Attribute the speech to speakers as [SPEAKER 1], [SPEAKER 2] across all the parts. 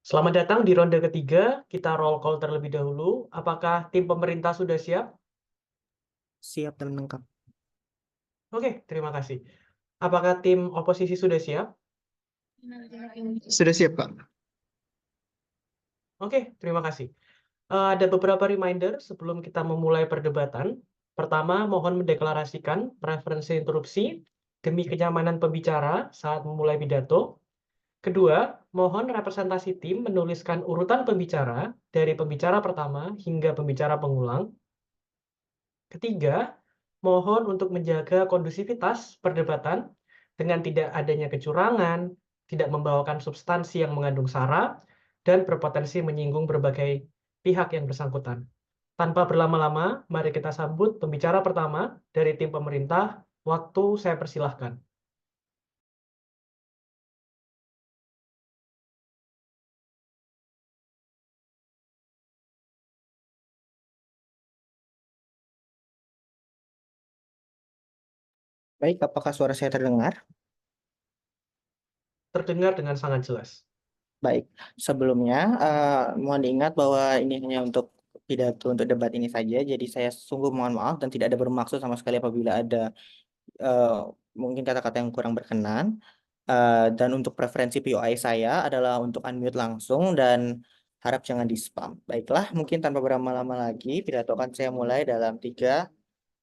[SPEAKER 1] Selamat datang di ronde ketiga. Kita roll call terlebih dahulu. Apakah tim pemerintah sudah siap?
[SPEAKER 2] Siap dan lengkap.
[SPEAKER 1] Oke, terima kasih. Apakah tim oposisi sudah siap?
[SPEAKER 2] Sudah siap, Kak.
[SPEAKER 1] Oke, terima kasih. Ada beberapa reminder sebelum kita memulai perdebatan. Pertama, mohon mendeklarasikan preferensi interupsi demi kenyamanan pembicara saat memulai pidato. Kedua, mohon representasi tim menuliskan urutan pembicara dari pembicara pertama hingga pembicara pengulang. Ketiga, mohon untuk menjaga kondusivitas perdebatan dengan tidak adanya kecurangan, tidak membawakan substansi yang mengandung sara, dan berpotensi menyinggung berbagai pihak yang bersangkutan. Tanpa berlama-lama, mari kita sambut pembicara pertama dari tim pemerintah. Waktu saya persilahkan.
[SPEAKER 2] Baik, apakah suara saya terdengar?
[SPEAKER 1] Terdengar dengan sangat jelas.
[SPEAKER 2] Baik, sebelumnya mohon diingat bahwa ini hanya untuk pidato untuk debat ini saja. Jadi saya sungguh mohon maaf dan tidak ada bermaksud sama sekali apabila ada eh, mungkin kata-kata yang kurang berkenan. Dan untuk preferensi POI saya adalah untuk unmute langsung dan harap jangan di spam. Baiklah, mungkin tanpa berlama-lama lagi, pidato akan saya mulai dalam 3,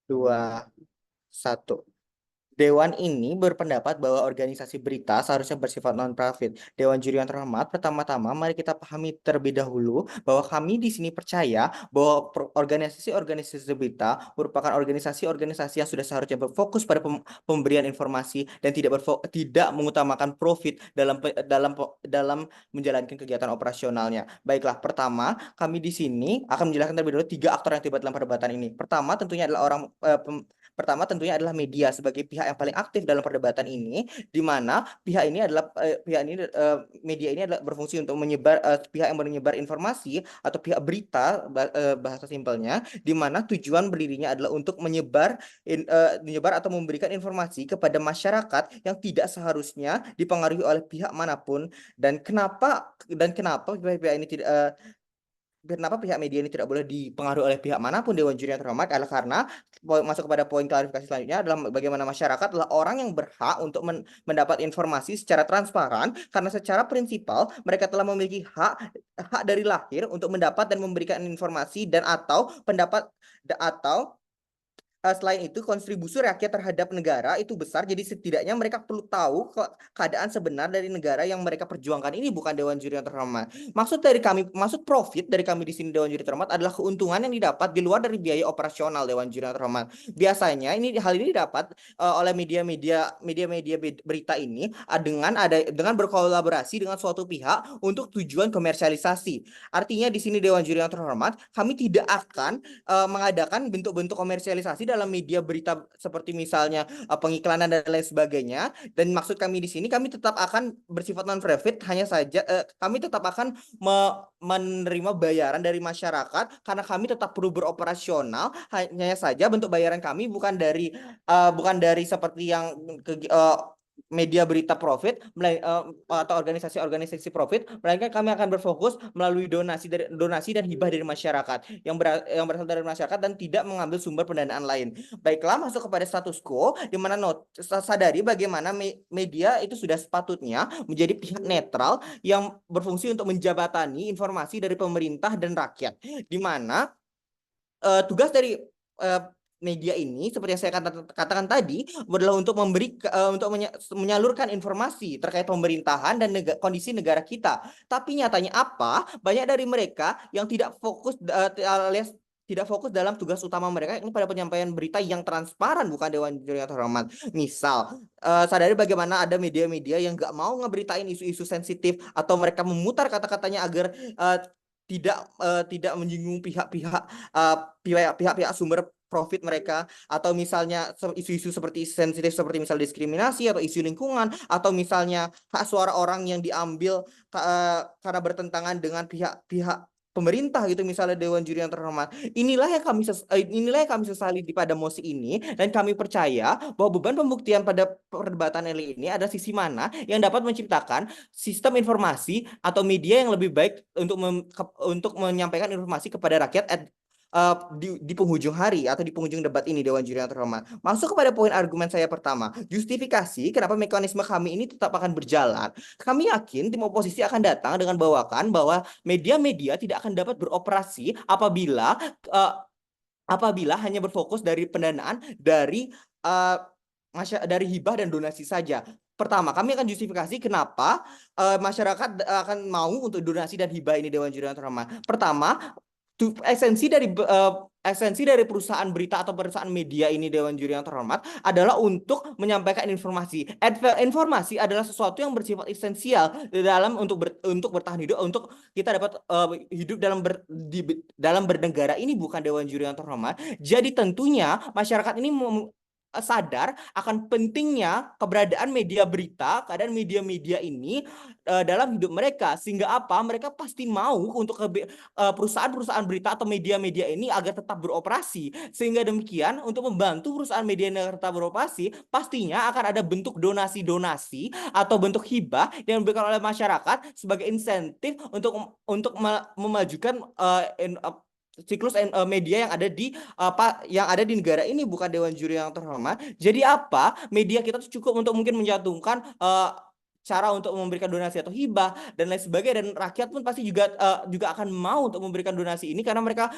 [SPEAKER 2] 2, 1. Dewan ini berpendapat bahwa organisasi berita seharusnya bersifat non-profit. Dewan juri yang terhormat, pertama-tama mari kita pahami terlebih dahulu bahwa kami di sini percaya bahwa organisasi-organisasi berita merupakan organisasi-organisasi yang sudah seharusnya berfokus pada pemberian informasi dan tidak mengutamakan profit dalam menjalankan kegiatan operasionalnya. Baiklah, pertama kami di sini akan menjelaskan terlebih dahulu 3 aktor yang terlibat dalam perdebatan ini. Pertama tentunya adalah media sebagai pihak yang paling aktif dalam perdebatan ini, di mana media ini adalah berfungsi untuk pihak yang menyebar informasi atau pihak berita bahasa simpelnya, di mana tujuan berdirinya adalah untuk menyebar atau memberikan informasi kepada masyarakat yang tidak seharusnya dipengaruhi oleh pihak manapun. Dan kenapa pihak ini tidak Kenapa pihak media ini tidak boleh dipengaruhi oleh pihak manapun Dewan Juri yang terhormat adalah karena masuk kepada poin klarifikasi selanjutnya adalah bagaimana masyarakat adalah orang yang berhak untuk mendapat informasi secara transparan karena secara prinsipal mereka telah memiliki hak dari lahir untuk mendapat dan memberikan informasi dan atau pendapat atau selain itu, kontribusi rakyat terhadap negara itu besar, jadi setidaknya mereka perlu tahu keadaan sebenar dari negara yang mereka perjuangkan. Ini bukan Dewan Juri yang terhormat. Maksud profit dari kami di sini Dewan Juri terhormat adalah keuntungan yang didapat di luar dari biaya operasional Dewan Juri yang terhormat. Biasanya hal ini didapat oleh media-media berita ini dengan berkolaborasi dengan suatu pihak untuk tujuan komersialisasi. Artinya di sini Dewan Juri yang terhormat, kami tidak akan mengadakan bentuk-bentuk komersialisasi dalam media berita seperti misalnya pengiklanan dan lain sebagainya. Dan maksud kami di sini kami tetap akan bersifat non-profit, hanya saja kami tetap akan menerima bayaran dari masyarakat karena kami tetap perlu beroperasional. Hanya saja bentuk bayaran kami bukan dari seperti yang media berita profit atau organisasi-organisasi profit, melainkan kami akan berfokus melalui donasi dan hibah dari masyarakat yang berasal dari masyarakat dan tidak mengambil sumber pendanaan lain. Baiklah, masuk kepada status quo di mana sadari bagaimana media itu sudah sepatutnya menjadi pihak netral yang berfungsi untuk menjabatani informasi dari pemerintah dan rakyat, di mana tugas dari media ini seperti yang saya katakan tadi adalah untuk menyalurkan informasi terkait pemerintahan dan kondisi negara kita. Tapi nyatanya apa? Banyak dari mereka yang alias tidak fokus dalam tugas utama mereka ini pada penyampaian berita yang transparan, bukan Dewan Juri yang terhormat. Misal, sadari bagaimana ada media-media yang nggak mau ngeberitain isu-isu sensitif atau mereka memutar kata-katanya agar tidak menyinggung pihak-pihak sumber profit mereka, atau misalnya isu-isu seperti sensitif seperti misal diskriminasi atau isu lingkungan, atau misalnya hak suara orang yang diambil karena bertentangan dengan pihak-pihak pemerintah gitu, misalnya Dewan Juri yang terhormat. Inilah yang kami sesali pada mosi ini, dan kami percaya bahwa beban pembuktian pada perdebatan ini ada sisi mana yang dapat menciptakan sistem informasi atau media yang lebih baik untuk menyampaikan informasi kepada rakyat di penghujung hari atau di penghujung debat ini, Dewan Juri yang terhormat. Masuk kepada poin argumen saya pertama, justifikasi kenapa mekanisme kami ini tetap akan berjalan. Kami yakin tim oposisi akan datang dengan bawakan bahwa media-media tidak akan dapat beroperasi apabila hanya berfokus dari pendanaan dari hibah dan donasi saja. Pertama, kami akan justifikasi kenapa masyarakat akan mau untuk donasi dan hibah ini, Dewan Juri yang terhormat. Pertama, esensi dari perusahaan berita atau perusahaan media ini, Dewan Juri yang terhormat, adalah untuk menyampaikan informasi. Informasi adalah sesuatu yang bersifat esensial dalam untuk bertahan hidup, untuk kita dapat hidup dalam bernegara ini, bukan, Dewan Juri yang terhormat. Jadi tentunya masyarakat ini sadar akan pentingnya keberadaan media berita, keadaan media-media ini dalam hidup mereka, sehingga apa? Mereka pasti mau untuk perusahaan-perusahaan berita atau media-media ini agar tetap beroperasi. Sehingga demikian, untuk membantu perusahaan media ini agar tetap beroperasi, pastinya akan ada bentuk donasi-donasi atau bentuk hibah yang diberikan oleh masyarakat sebagai insentif untuk memajukan siklus media yang ada di negara ini, bukan, Dewan Juri yang terhormat. Jadi apa? Media kita tuh cukup untuk mungkin mencantumkan cara untuk memberikan donasi atau hibah dan lain sebagainya, dan rakyat pun pasti juga akan mau untuk memberikan donasi ini karena mereka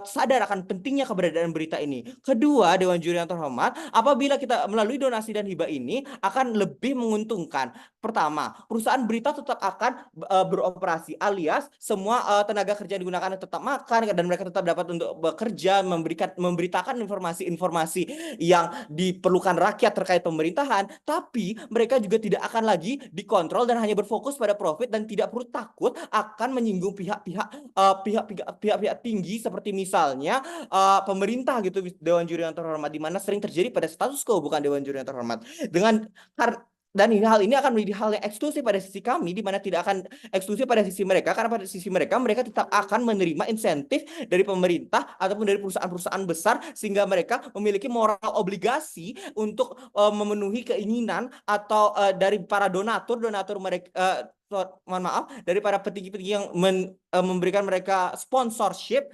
[SPEAKER 2] sadar akan pentingnya keberadaan berita ini. Kedua, Dewan Juri yang terhormat, apabila kita melalui donasi dan hibah ini akan lebih menguntungkan. Pertama, perusahaan berita tetap akan beroperasi, alias semua tenaga kerja yang digunakan tetap makan dan mereka tetap dapat untuk bekerja, memberitakan informasi-informasi yang diperlukan rakyat terkait pemerintahan, tapi mereka juga tidak akan lagi dikontrol dan hanya berfokus pada profit dan tidak perlu takut akan menyinggung pihak-pihak tinggi seperti misalnya pemerintah gitu, Dewan Juri yang terhormat, di mana sering terjadi pada status quo, bukan, Dewan Juri yang terhormat. Dan hal ini akan menjadi hal yang eksklusif pada sisi kami, di mana tidak akan eksklusif pada sisi mereka, karena pada sisi mereka tetap akan menerima insentif dari pemerintah ataupun dari perusahaan-perusahaan besar, sehingga mereka memiliki moral obligasi untuk memenuhi keinginan atau dari para donatur mereka, mohon maaf, dari para petinggi-petinggi yang memberikan mereka sponsorship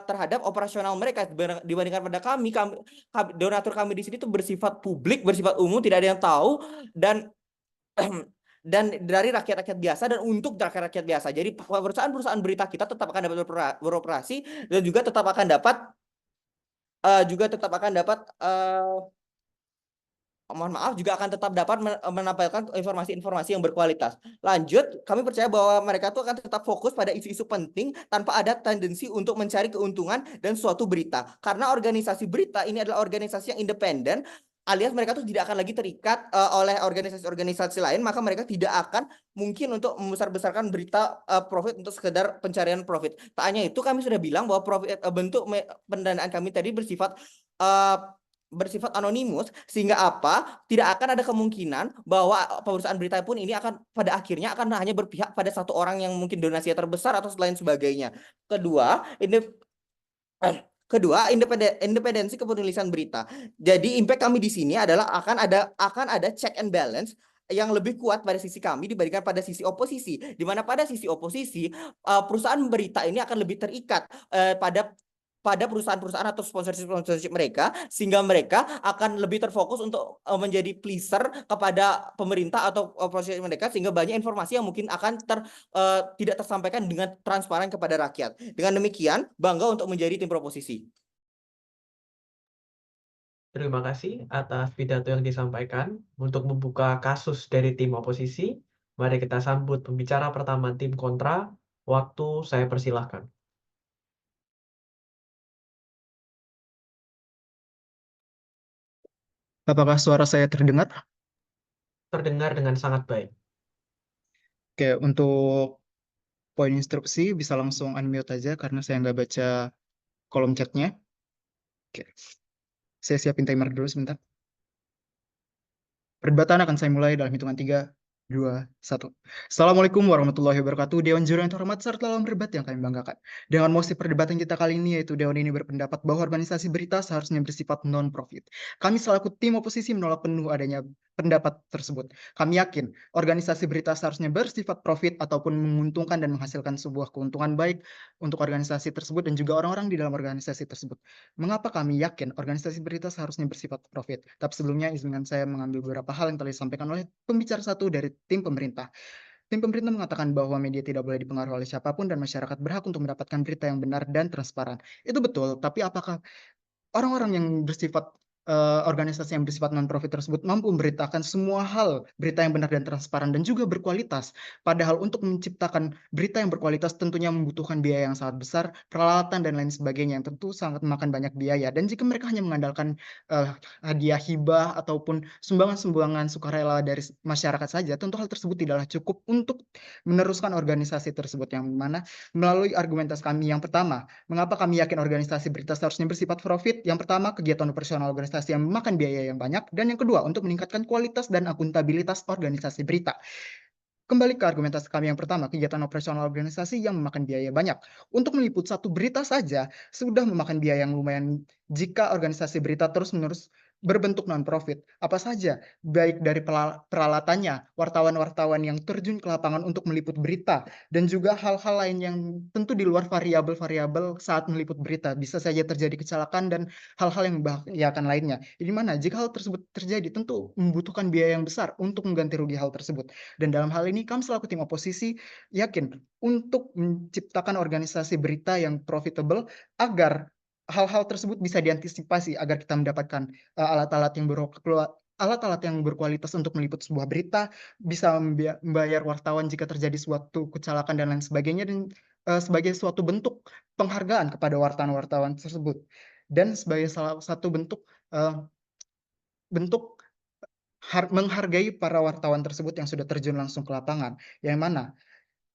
[SPEAKER 2] terhadap operasional mereka, dibandingkan pada kami donatur kami di sini itu bersifat publik, bersifat umum, tidak ada yang tahu, dan dan dari rakyat-rakyat biasa dan untuk rakyat-rakyat biasa. Jadi perusahaan-perusahaan berita kita tetap akan dapat beroperasi dan juga tetap akan dapat mohon maaf, juga akan tetap dapat menampilkan informasi-informasi yang berkualitas. Lanjut, kami percaya bahwa mereka tuh akan tetap fokus pada isu-isu penting tanpa ada tendensi untuk mencari keuntungan dan suatu berita. Karena organisasi berita ini adalah organisasi yang independen, alias mereka tuh tidak akan lagi terikat oleh organisasi-organisasi lain, maka mereka tidak akan mungkin untuk membesar-besarkan berita profit untuk sekedar pencarian profit. Tak hanya itu, kami sudah bilang bahwa bentuk pendanaan kami tadi bersifat anonimus, sehingga apa? Tidak akan ada kemungkinan bahwa perusahaan berita pun ini akan pada akhirnya akan hanya berpihak pada satu orang yang mungkin donasinya terbesar atau lain sebagainya. Kedua, independensi kepenulisan berita. Jadi impact kami di sini adalah akan ada check and balance yang lebih kuat pada sisi kami dibandingkan pada sisi oposisi. Di mana pada sisi oposisi, perusahaan berita ini akan lebih terikat pada perusahaan-perusahaan atau sponsorship mereka, sehingga mereka akan lebih terfokus untuk menjadi pleaser kepada pemerintah atau oposisi mereka, sehingga banyak informasi yang mungkin akan tidak tersampaikan dengan transparan kepada rakyat. Dengan demikian, bangga untuk menjadi tim proposisi.
[SPEAKER 1] Terima kasih atas pidato yang disampaikan. Untuk membuka kasus dari tim oposisi, mari kita sambut pembicara pertama tim kontra. Waktu saya persilahkan.
[SPEAKER 3] Apakah suara saya terdengar?
[SPEAKER 1] Terdengar dengan sangat baik.
[SPEAKER 3] Oke, untuk poin instruksi bisa langsung unmute aja karena saya nggak baca kolom chatnya. Oke, saya siapin timer dulu sebentar. Perdebatan akan saya mulai dalam hitungan 3, 2, 1. Assalamualaikum warahmatullahi wabarakatuh. Dewan Juri yang terhormat serta lawan berdebat yang kami banggakan. Dengan mosi perdebatan kita kali ini yaitu Dewan ini berpendapat bahwa organisasi berita seharusnya bersifat non-profit. Kami selaku tim oposisi menolak penuh adanya pendapat tersebut. Kami yakin organisasi berita seharusnya bersifat profit ataupun menguntungkan dan menghasilkan sebuah keuntungan baik untuk organisasi tersebut dan juga orang-orang di dalam organisasi tersebut. Mengapa kami yakin organisasi berita seharusnya bersifat profit? Tapi sebelumnya izinkan saya mengambil beberapa hal yang telah disampaikan oleh pembicara satu dari tim pemerintah. Tim pemerintah mengatakan bahwa media tidak boleh dipengaruhi oleh siapapun dan masyarakat berhak untuk mendapatkan berita yang benar dan transparan. Itu betul, tapi apakah orang-orang yang bersifat organisasi yang bersifat non-profit tersebut mampu memberitakan semua hal berita yang benar dan transparan dan juga berkualitas? Padahal untuk menciptakan berita yang berkualitas tentunya membutuhkan biaya yang sangat besar, peralatan dan lain sebagainya yang tentu sangat memakan banyak biaya. Dan jika mereka hanya mengandalkan hadiah hibah ataupun sumbangan-sumbangan sukarela dari masyarakat saja, tentu hal tersebut tidaklah cukup untuk meneruskan organisasi tersebut, yang mana melalui argumentasi kami yang pertama, mengapa kami yakin organisasi berita seharusnya bersifat profit? Yang pertama, kegiatan operasional organisasi yang memakan biaya yang banyak. Dan yang kedua, untuk meningkatkan kualitas dan akuntabilitas organisasi berita. Kembali ke argumentasi kami yang pertama, kegiatan operasional organisasi yang memakan biaya banyak. Untuk meliput satu berita saja, sudah memakan biaya yang lumayan jika organisasi berita terus-menerus berbentuk non-profit. Apa saja, baik dari peralatannya, wartawan-wartawan yang terjun ke lapangan untuk meliput berita, dan juga hal-hal lain yang tentu di luar variabel-variabel saat meliput berita. Bisa saja terjadi kecelakaan dan hal-hal yang membahayakan lainnya. Di mana jika hal tersebut terjadi, tentu membutuhkan biaya yang besar untuk mengganti rugi hal tersebut. Dan dalam hal ini kami selaku tim oposisi yakin untuk menciptakan organisasi berita yang profitable agar hal-hal tersebut bisa diantisipasi agar kita mendapatkan alat-alat yang berkualitas untuk meliput sebuah berita, bisa membayar wartawan jika terjadi suatu kecelakaan dan lain sebagainya, dan sebagai suatu bentuk penghargaan kepada wartawan-wartawan tersebut, dan sebagai salah satu bentuk menghargai para wartawan tersebut yang sudah terjun langsung ke lapangan, yang mana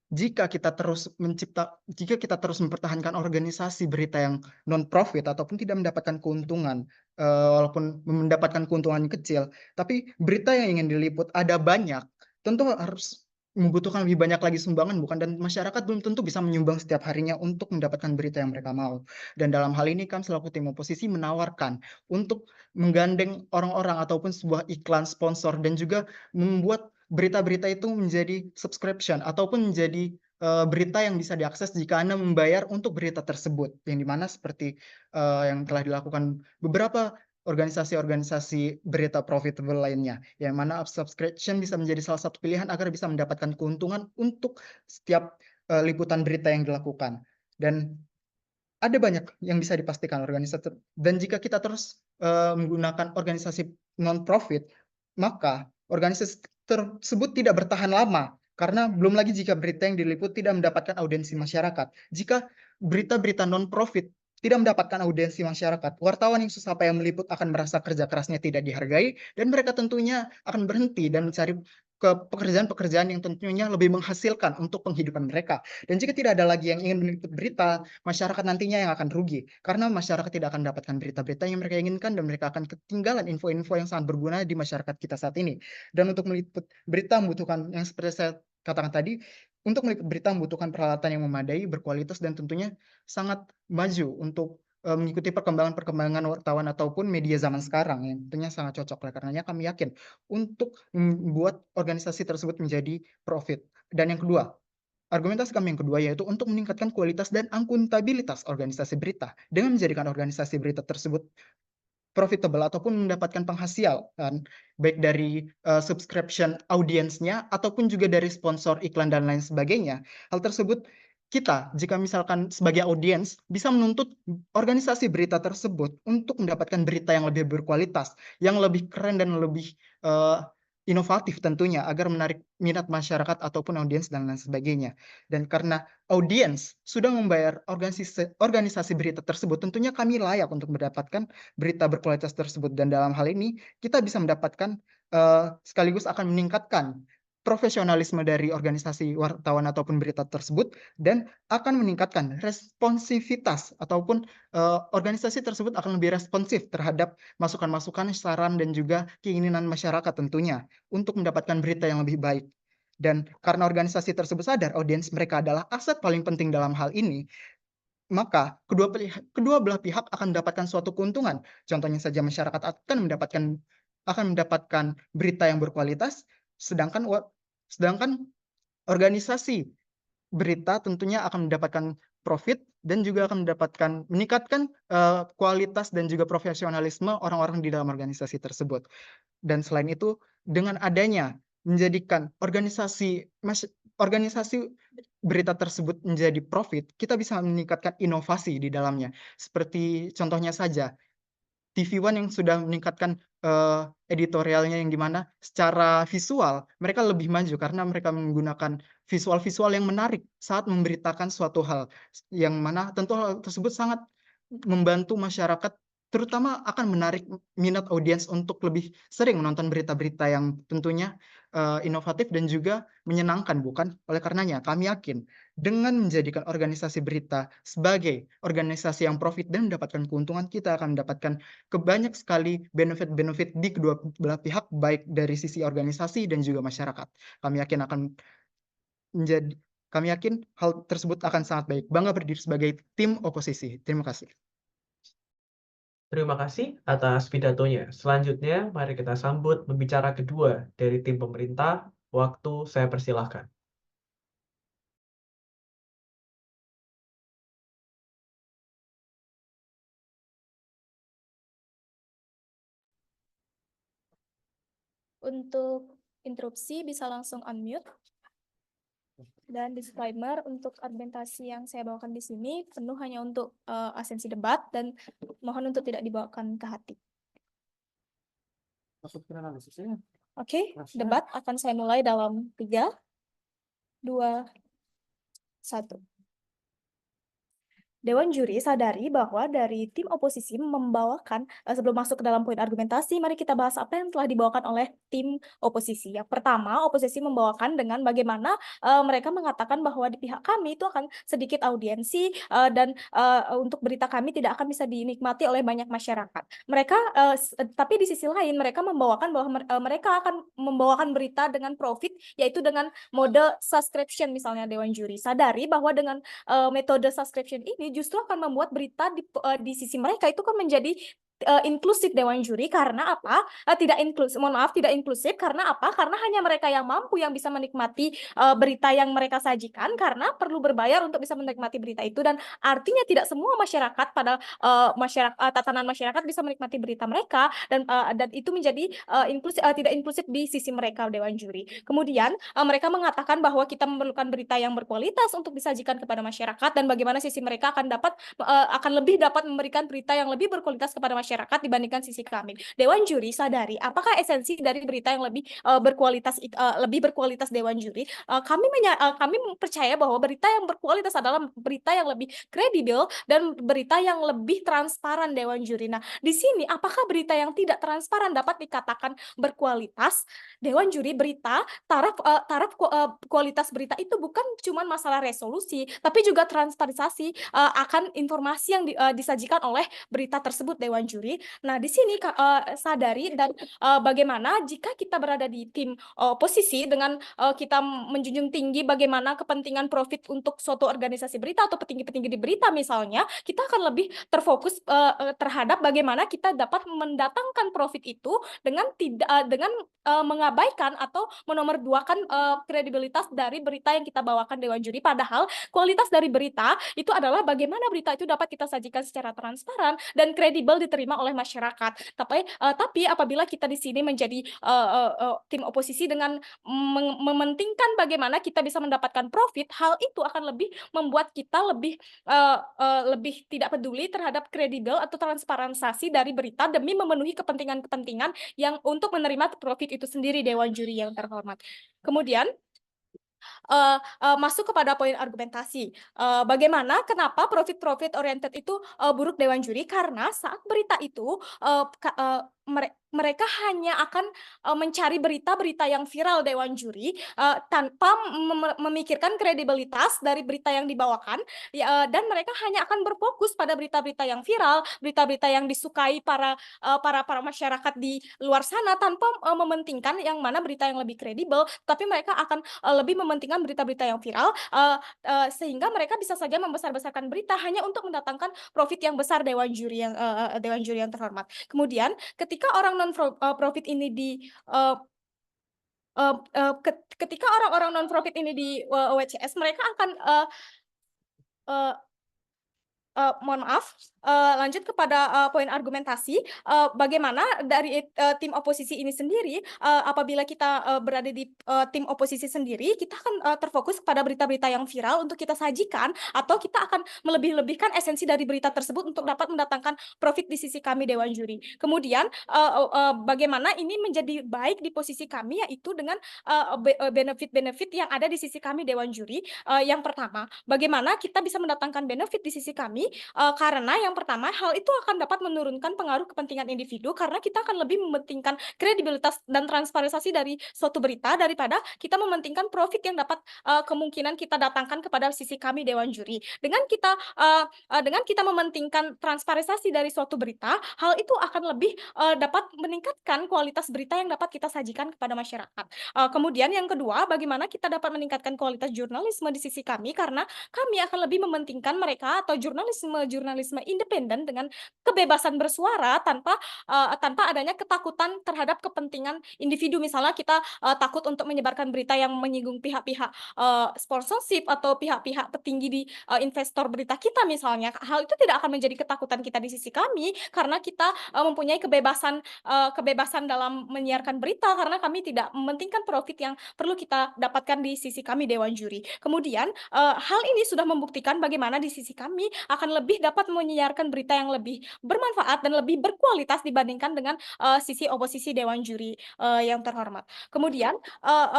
[SPEAKER 3] jika kita terus mempertahankan organisasi berita yang non-profit ataupun tidak mendapatkan keuntungan, walaupun mendapatkan keuntungan kecil, tapi berita yang ingin diliput ada banyak, tentu harus membutuhkan lebih banyak lagi sumbangan, bukan? Dan masyarakat belum tentu bisa menyumbang setiap harinya untuk mendapatkan berita yang mereka mau. Dan dalam hal ini kami selaku tim oposisi menawarkan untuk menggandeng orang-orang ataupun sebuah iklan sponsor dan juga membuat berita-berita itu menjadi subscription ataupun menjadi berita yang bisa diakses jika Anda membayar untuk berita tersebut, yang dimana seperti yang telah dilakukan beberapa organisasi-organisasi berita profitable lainnya, yang mana subscription bisa menjadi salah satu pilihan agar bisa mendapatkan keuntungan untuk setiap liputan berita yang dilakukan. Dan ada banyak yang bisa dipastikan organisasi, dan jika kita terus menggunakan organisasi non-profit, maka organisasi tersebut tidak bertahan lama, karena belum lagi jika berita yang diliput tidak mendapatkan audiensi masyarakat. Jika berita-berita non-profit tidak mendapatkan audiensi masyarakat, wartawan yang susah payah meliput akan merasa kerja kerasnya tidak dihargai, dan mereka tentunya akan berhenti dan mencari ke pekerjaan-pekerjaan yang tentunya lebih menghasilkan untuk penghidupan mereka. Dan jika tidak ada lagi yang ingin meliput berita, masyarakat nantinya yang akan rugi, karena masyarakat tidak akan mendapatkan berita-berita yang mereka inginkan dan mereka akan ketinggalan info-info yang sangat berguna di masyarakat kita saat ini. Dan untuk meliput berita membutuhkan, yang seperti saya katakan tadi, untuk meliput berita membutuhkan peralatan yang memadai, berkualitas, dan tentunya sangat maju untuk mengikuti perkembangan-perkembangan wartawan ataupun media zaman sekarang, yang tentunya sangat cocok. Oleh karenanya kami yakin untuk membuat organisasi tersebut menjadi profit. Dan yang kedua, argumentasi kami yang kedua yaitu untuk meningkatkan kualitas dan akuntabilitas organisasi berita dengan menjadikan organisasi berita tersebut profitable ataupun mendapatkan penghasilan baik dari subscription audiensnya ataupun juga dari sponsor iklan dan lain sebagainya. Hal tersebut kita, jika misalkan sebagai audiens, bisa menuntut organisasi berita tersebut untuk mendapatkan berita yang lebih berkualitas, yang lebih keren dan lebih inovatif tentunya, agar menarik minat masyarakat ataupun audiens dan lain sebagainya. Dan karena audiens sudah membayar organisasi berita tersebut, tentunya kami layak untuk mendapatkan berita berkualitas tersebut. Dan dalam hal ini kita bisa mendapatkan sekaligus akan meningkatkan profesionalisme dari organisasi wartawan ataupun berita tersebut, dan akan meningkatkan responsivitas ataupun organisasi tersebut akan lebih responsif terhadap masukan-masukan, saran, dan juga keinginan masyarakat tentunya untuk mendapatkan berita yang lebih baik. Dan karena organisasi tersebut sadar audiens mereka adalah aset paling penting dalam hal ini, maka kedua belah pihak akan mendapatkan suatu keuntungan. Contohnya saja masyarakat akan mendapatkan berita yang berkualitas, sedangkan organisasi berita tentunya akan mendapatkan profit dan juga akan meningkatkan kualitas dan juga profesionalisme orang-orang di dalam organisasi tersebut. Dan selain itu, dengan adanya menjadikan organisasi berita tersebut menjadi profit, kita bisa meningkatkan inovasi di dalamnya. Seperti contohnya saja, TV One yang sudah meningkatkan editorialnya yang dimana secara visual mereka lebih maju karena mereka menggunakan visual-visual yang menarik saat memberitakan suatu hal, yang mana tentu hal tersebut sangat membantu masyarakat, terutama akan menarik minat audiens untuk lebih sering menonton berita-berita yang tentunya inovatif dan juga menyenangkan, bukan? Oleh karenanya, kami yakin dengan menjadikan organisasi berita sebagai organisasi yang profit dan mendapatkan keuntungan, kita akan mendapatkan banyak sekali benefit-benefit di kedua belah pihak, baik dari sisi organisasi dan juga masyarakat. Kami yakin hal tersebut akan sangat baik. Bangga berdiri sebagai tim oposisi. Terima kasih.
[SPEAKER 1] Terima kasih atas pidatonya. Selanjutnya, mari kita sambut pembicara kedua dari tim pemerintah. Waktu saya persilahkan.
[SPEAKER 4] Untuk interupsi bisa langsung unmute. Dan disclaimer untuk argumentasi yang saya bawakan di sini penuh hanya untuk asensi debat dan mohon untuk tidak dibawakan ke hati. Oke, debat akan saya mulai dalam 3, 2, 1. Dewan juri sadari bahwa dari tim oposisi membawakan, sebelum masuk ke dalam poin argumentasi, mari kita bahas apa yang telah dibawakan oleh tim oposisi. Yang pertama, oposisi membawakan dengan bagaimana mereka mengatakan bahwa di pihak kami itu akan sedikit audiensi dan untuk berita kami tidak akan bisa dinikmati oleh banyak masyarakat. Mereka, tapi di sisi lain mereka membawakan bahwa mereka akan membawakan berita dengan profit, yaitu dengan mode subscription misalnya. Dewan juri sadari bahwa dengan metode subscription ini justru akan membuat berita di sisi mereka itu kan menjadi inklusif. Dewan juri karena apa? Tidak inklusif karena apa? Karena hanya mereka yang mampu yang bisa menikmati berita yang mereka sajikan, karena perlu berbayar untuk bisa menikmati berita itu, dan artinya tidak semua masyarakat pada tatanan masyarakat bisa menikmati berita mereka, dan itu menjadi tidak inklusif di sisi mereka. Dewan juri kemudian mereka mengatakan bahwa kita memerlukan berita yang berkualitas untuk disajikan kepada masyarakat, dan bagaimana sisi mereka akan lebih dapat memberikan berita yang lebih berkualitas kepada masyarakat dibandingkan sisi kami. Dewan juri sadari apakah esensi dari berita yang lebih berkualitas. Dewan juri kami percaya bahwa berita yang berkualitas adalah berita yang lebih kredibel dan berita yang lebih transparan. Dewan juri, nah di sini apakah berita yang tidak transparan dapat dikatakan berkualitas? Dewan juri, berita taraf kualitas berita itu bukan cuma masalah resolusi, tapi juga transparansi akan informasi yang disajikan oleh berita tersebut. Dewan juri, nah di sini sadari dan bagaimana jika kita berada di tim oposisi dengan kita menjunjung tinggi bagaimana kepentingan profit untuk suatu organisasi berita atau petinggi-petinggi di berita misalnya, kita akan lebih terfokus terhadap bagaimana kita dapat mendatangkan profit itu dengan mengabaikan atau menomorduakan kredibilitas dari berita yang kita bawakan. Dewan juri, padahal kualitas dari berita itu adalah bagaimana berita itu dapat kita sajikan secara transparan dan kredibel diterima oleh masyarakat. Tapi apabila kita di sini menjadi tim oposisi dengan mementingkan bagaimana kita bisa mendapatkan profit, hal itu akan lebih membuat kita lebih tidak peduli terhadap kredibel atau transparansi dari berita demi memenuhi kepentingan-kepentingan yang untuk menerima profit itu sendiri. Dewan juri yang terhormat. Kemudian masuk kepada poin argumentasi. Bagaimana kenapa profit oriented itu buruk. Dewan juri, karena saat berita itu mereka hanya akan mencari berita-berita yang viral dewan juri tanpa memikirkan kredibilitas dari berita yang dibawakan, dan mereka hanya akan berfokus pada berita-berita yang viral, berita-berita yang disukai para masyarakat di luar sana tanpa mementingkan yang mana berita yang lebih kredibel, tapi mereka akan lebih mementingkan berita-berita yang viral, sehingga mereka bisa saja membesar-besarkan berita hanya untuk mendatangkan profit yang besar dewan juri yang terhormat. Kemudian ketika orang non-profit ini ketika orang-orang non-profit ini di WCS, mereka akan mohon maaf, lanjut kepada poin argumentasi, bagaimana dari tim oposisi ini sendiri, apabila kita berada di tim oposisi sendiri, kita akan terfokus kepada berita-berita yang viral untuk kita sajikan, atau kita akan melebih-lebihkan esensi dari berita tersebut untuk dapat mendatangkan profit di sisi kami dewan juri. Kemudian bagaimana ini menjadi baik di posisi kami, yaitu dengan benefit-benefit yang ada di sisi kami dewan juri. Yang pertama, bagaimana kita bisa mendatangkan benefit di sisi kami, karena yang pertama, hal itu akan dapat menurunkan pengaruh kepentingan individu karena kita akan lebih mementingkan kredibilitas dan transparansi dari suatu berita daripada kita mementingkan profit yang dapat kemungkinan kita datangkan kepada sisi kami dewan juri. Dengan kita mementingkan transparansi dari suatu berita, hal itu akan lebih dapat meningkatkan kualitas berita yang dapat kita sajikan kepada masyarakat. Kemudian yang kedua, bagaimana kita dapat meningkatkan kualitas jurnalisme di sisi kami, karena kami akan lebih mementingkan mereka atau jurnalisme independen dengan kebebasan bersuara tanpa adanya ketakutan terhadap kepentingan individu. Misalnya kita takut untuk menyebarkan berita yang menyinggung pihak-pihak sponsorship atau pihak-pihak petinggi di investor berita kita misalnya. Hal itu tidak akan menjadi ketakutan kita di sisi kami karena kita mempunyai kebebasan dalam menyiarkan berita, karena kami tidak mementingkan profit yang perlu kita dapatkan di sisi kami dewan juri. Kemudian hal ini sudah membuktikan bagaimana di sisi kami akan lebih dapat menyiarkan berita yang lebih bermanfaat dan lebih berkualitas dibandingkan dengan sisi oposisi dewan juri yang terhormat. Kemudian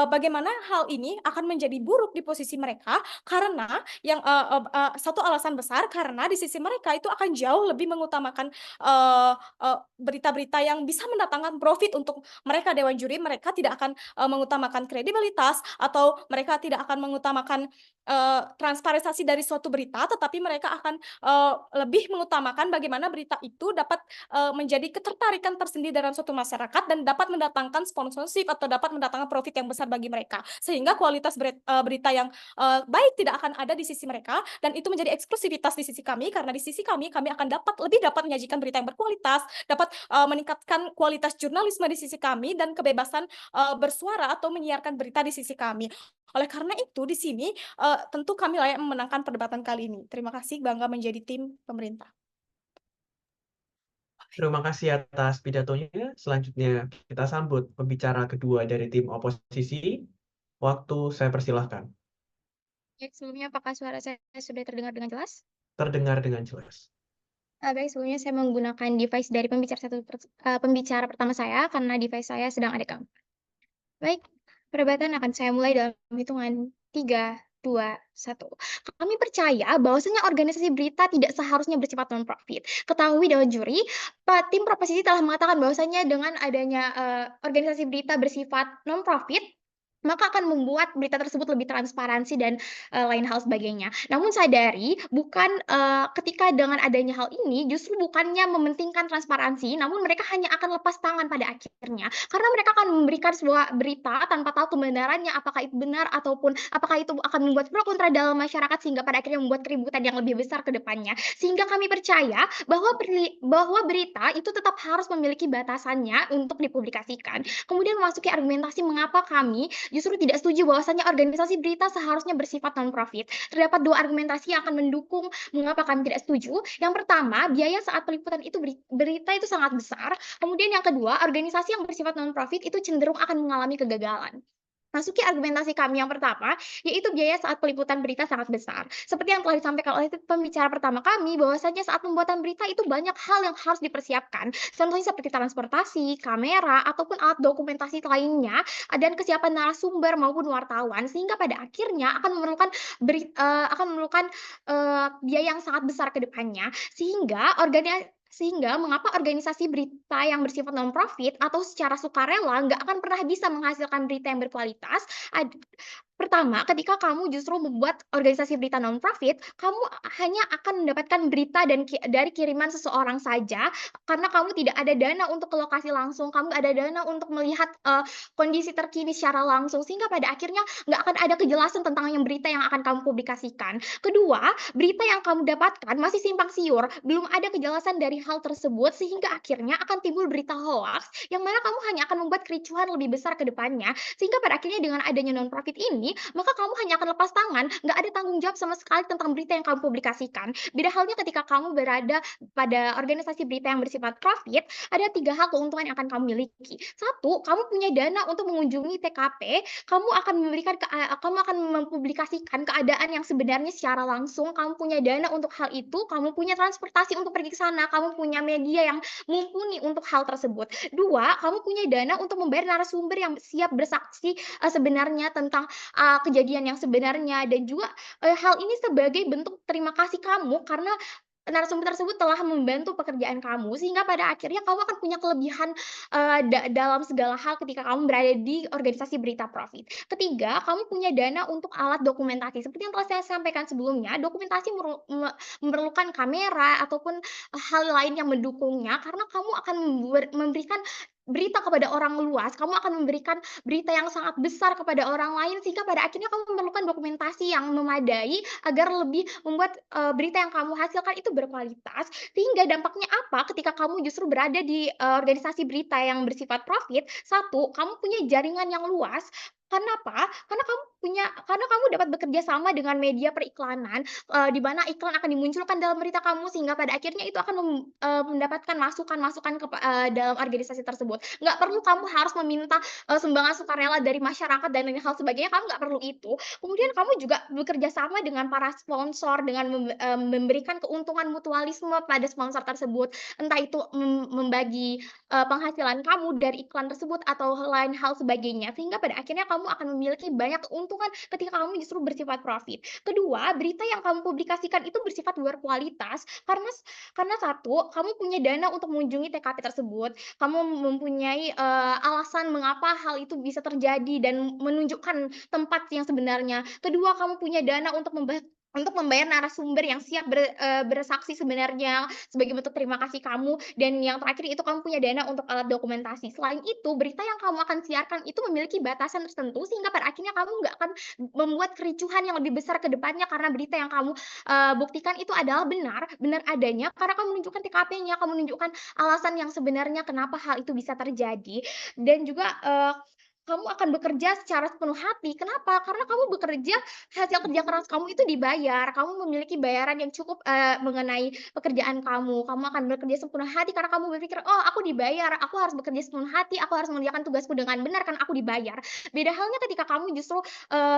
[SPEAKER 4] bagaimana hal ini akan menjadi buruk di posisi mereka, karena yang satu alasan besar karena di sisi mereka itu akan jauh lebih mengutamakan berita-berita yang bisa mendatangkan profit untuk mereka dewan juri. Mereka tidak akan mengutamakan kredibilitas atau mereka tidak akan mengutamakan transparansi dari suatu berita, tetapi mereka akan lebih mengutamakan bagaimana berita itu dapat menjadi ketertarikan tersendiri dalam suatu masyarakat dan dapat mendatangkan sponsorship atau dapat mendatangkan profit yang besar bagi mereka, sehingga kualitas berita yang baik tidak akan ada di sisi mereka, dan itu menjadi eksklusivitas di sisi kami, karena di sisi kami akan lebih dapat menyajikan berita yang berkualitas, dapat meningkatkan kualitas jurnalisme di sisi kami, dan kebebasan bersuara atau menyiarkan berita di sisi kami. Oleh karena itu, di sini tentu kami layak memenangkan perdebatan kali ini. Terima kasih, bangga menjadi tim pemerintah.
[SPEAKER 1] Terima kasih atas pidatonya. Selanjutnya kita sambut pembicara kedua dari tim oposisi. Waktu saya persilahkan.
[SPEAKER 5] Baik, sebelumnya apakah suara saya sudah terdengar dengan jelas?
[SPEAKER 1] Terdengar dengan jelas.
[SPEAKER 5] Baik, sebelumnya saya menggunakan device dari pembicara pertama saya karena device saya sedang ada gangguan. Baik, perdebatan akan saya mulai dalam hitungan 3, 2, 1. Kami percaya bahwasanya organisasi berita tidak seharusnya bersifat non-profit. Ketahui dewan juri, tim proposisi telah mengatakan bahwasanya dengan adanya organisasi berita bersifat non-profit, maka akan membuat berita tersebut lebih transparansi dan lain hal sebagainya. Namun sadari bukan ketika dengan adanya hal ini justru bukannya mementingkan transparansi, namun mereka hanya akan lepas tangan pada akhirnya. Karena mereka akan memberikan sebuah berita tanpa tahu kebenarannya, apakah itu benar ataupun apakah itu akan membuat pro kontra dalam masyarakat, sehingga pada akhirnya membuat keributan yang lebih besar ke depannya. Sehingga kami percaya bahwa berita itu tetap harus memiliki batasannya untuk dipublikasikan. Kemudian memasuki argumentasi mengapa kami justru tidak setuju bahwasannya organisasi berita seharusnya bersifat non-profit. Terdapat dua argumentasi yang akan mendukung mengapa kami tidak setuju. Yang pertama, biaya saat peliputan itu berita itu sangat besar. Kemudian yang kedua, organisasi yang bersifat non-profit itu cenderung akan mengalami kegagalan. Masuki argumentasi kami yang pertama, yaitu biaya saat peliputan berita sangat besar. Seperti yang telah disampaikan oleh pembicara pertama kami, bahwasanya saat pembuatan berita itu banyak hal yang harus dipersiapkan. Contohnya seperti transportasi, kamera, ataupun alat dokumentasi lainnya, dan kesiapan narasumber maupun wartawan, sehingga pada akhirnya akan memerlukan biaya yang sangat besar ke depannya. Sehingga Sehingga mengapa organisasi berita yang bersifat non-profit atau secara sukarela nggak akan pernah bisa menghasilkan berita yang berkualitas. Pertama, ketika kamu justru membuat organisasi berita non-profit, kamu hanya akan mendapatkan berita dari kiriman seseorang saja, karena kamu tidak ada dana untuk ke lokasi langsung, kamu ada dana untuk melihat kondisi terkini secara langsung, sehingga pada akhirnya nggak akan ada kejelasan tentang yang berita yang akan kamu publikasikan. Kedua, berita yang kamu dapatkan masih simpang siur, belum ada kejelasan dari hal tersebut, sehingga akhirnya akan timbul berita hoax, yang mana kamu hanya akan membuat kericuhan lebih besar ke depannya, sehingga pada akhirnya dengan adanya non-profit ini, maka kamu hanya akan lepas tangan, nggak ada tanggung jawab sama sekali tentang berita yang kamu publikasikan. Beda halnya ketika kamu berada pada organisasi berita yang bersifat profit, ada 3 hal keuntungan yang akan kamu miliki. Satu, kamu punya dana untuk mengunjungi TKP, kamu akan mempublikasikan keadaan yang sebenarnya secara langsung, kamu punya dana untuk hal itu, kamu punya transportasi untuk pergi ke sana, kamu punya media yang mumpuni untuk hal tersebut. Dua, kamu punya dana untuk membayar narasumber yang siap bersaksi sebenarnya tentang kejadian yang sebenarnya, dan juga hal ini sebagai bentuk terima kasih kamu karena narasumber tersebut telah membantu pekerjaan kamu, sehingga pada akhirnya kamu akan punya kelebihan dalam segala hal ketika kamu berada di organisasi berita profit. Ketiga, kamu punya dana untuk alat dokumentasi. Seperti yang telah saya sampaikan sebelumnya, dokumentasi memerlukan kamera ataupun hal lain yang mendukungnya, karena kamu akan memberikan berita kepada orang luas, kamu akan memberikan berita yang sangat besar kepada orang lain, sehingga pada akhirnya kamu memerlukan dokumentasi yang memadai agar lebih membuat berita yang kamu hasilkan itu berkualitas, sehingga dampaknya apa ketika kamu justru berada di organisasi berita yang bersifat profit. Satu, kamu punya jaringan yang luas. Karena apa? Karena kamu dapat bekerja sama dengan media periklanan, di mana iklan akan dimunculkan dalam berita kamu, sehingga pada akhirnya itu akan mendapatkan masukan-masukan dalam organisasi tersebut. Nggak perlu kamu harus meminta sumbangan sukarela dari masyarakat dan lain hal sebagainya, kamu nggak perlu itu. Kemudian kamu juga bekerja sama dengan para sponsor dengan memberikan keuntungan mutualisme pada sponsor tersebut, entah itu membagi penghasilan kamu dari iklan tersebut atau lain hal sebagainya, sehingga pada akhirnya kamu akan memiliki banyak keuntungan ketika kamu justru bersifat profit. Kedua, berita yang kamu publikasikan itu bersifat berkualitas karena satu, kamu punya dana untuk mengunjungi TKP tersebut, kamu mempunyai alasan mengapa hal itu bisa terjadi dan menunjukkan tempat yang sebenarnya. Kedua, kamu punya dana untuk membayar narasumber yang siap bersaksi sebenarnya sebagai bentuk terima kasih kamu, dan yang terakhir itu kamu punya dana untuk alat dokumentasi. Selain itu, berita yang kamu akan siarkan itu memiliki batasan tertentu, sehingga pada akhirnya kamu nggak akan membuat kericuhan yang lebih besar ke depannya, karena berita yang kamu buktikan itu adalah benar adanya, karena kamu menunjukkan TKP-nya, kamu menunjukkan alasan yang sebenarnya kenapa hal itu bisa terjadi, dan juga kamu akan bekerja secara sepenuh hati. Kenapa? Karena kamu bekerja, hasil kerja keras kamu itu dibayar, kamu memiliki bayaran yang cukup mengenai pekerjaan kamu. Kamu akan bekerja sepenuh hati karena kamu berpikir, "Oh, aku dibayar, aku harus bekerja sepenuh hati, aku harus mengerjakan tugasku dengan benar karena aku dibayar." Beda halnya ketika kamu justru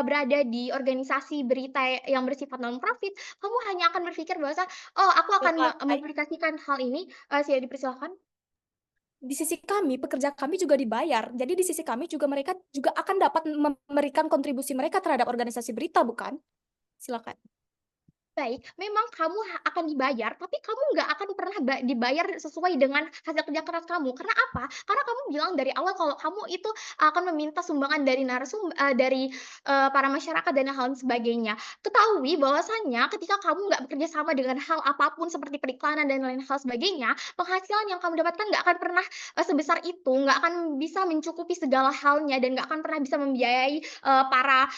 [SPEAKER 5] berada di organisasi berita yang bersifat non-profit, kamu hanya akan berpikir bahwa, "Oh, aku akan mempublikasikan hal ini." Saya dipersilakan.
[SPEAKER 4] Di sisi kami, pekerja kami juga dibayar. Jadi di sisi kami juga mereka juga akan dapat memberikan kontribusi mereka terhadap organisasi berita, bukan? Silakan.
[SPEAKER 5] Baik, memang kamu akan dibayar, tapi kamu nggak akan pernah dibayar sesuai dengan hasil kerja keras kamu. Karena apa? Karena kamu bilang dari awal kalau kamu itu akan meminta sumbangan dari dari para masyarakat dan hal sebagainya. Ketahui bahwasannya ketika kamu nggak bekerja sama dengan hal apapun seperti periklanan dan lain hal sebagainya, penghasilan yang kamu dapatkan nggak akan pernah sebesar itu, nggak akan bisa mencukupi segala halnya, dan nggak akan pernah bisa membiayai para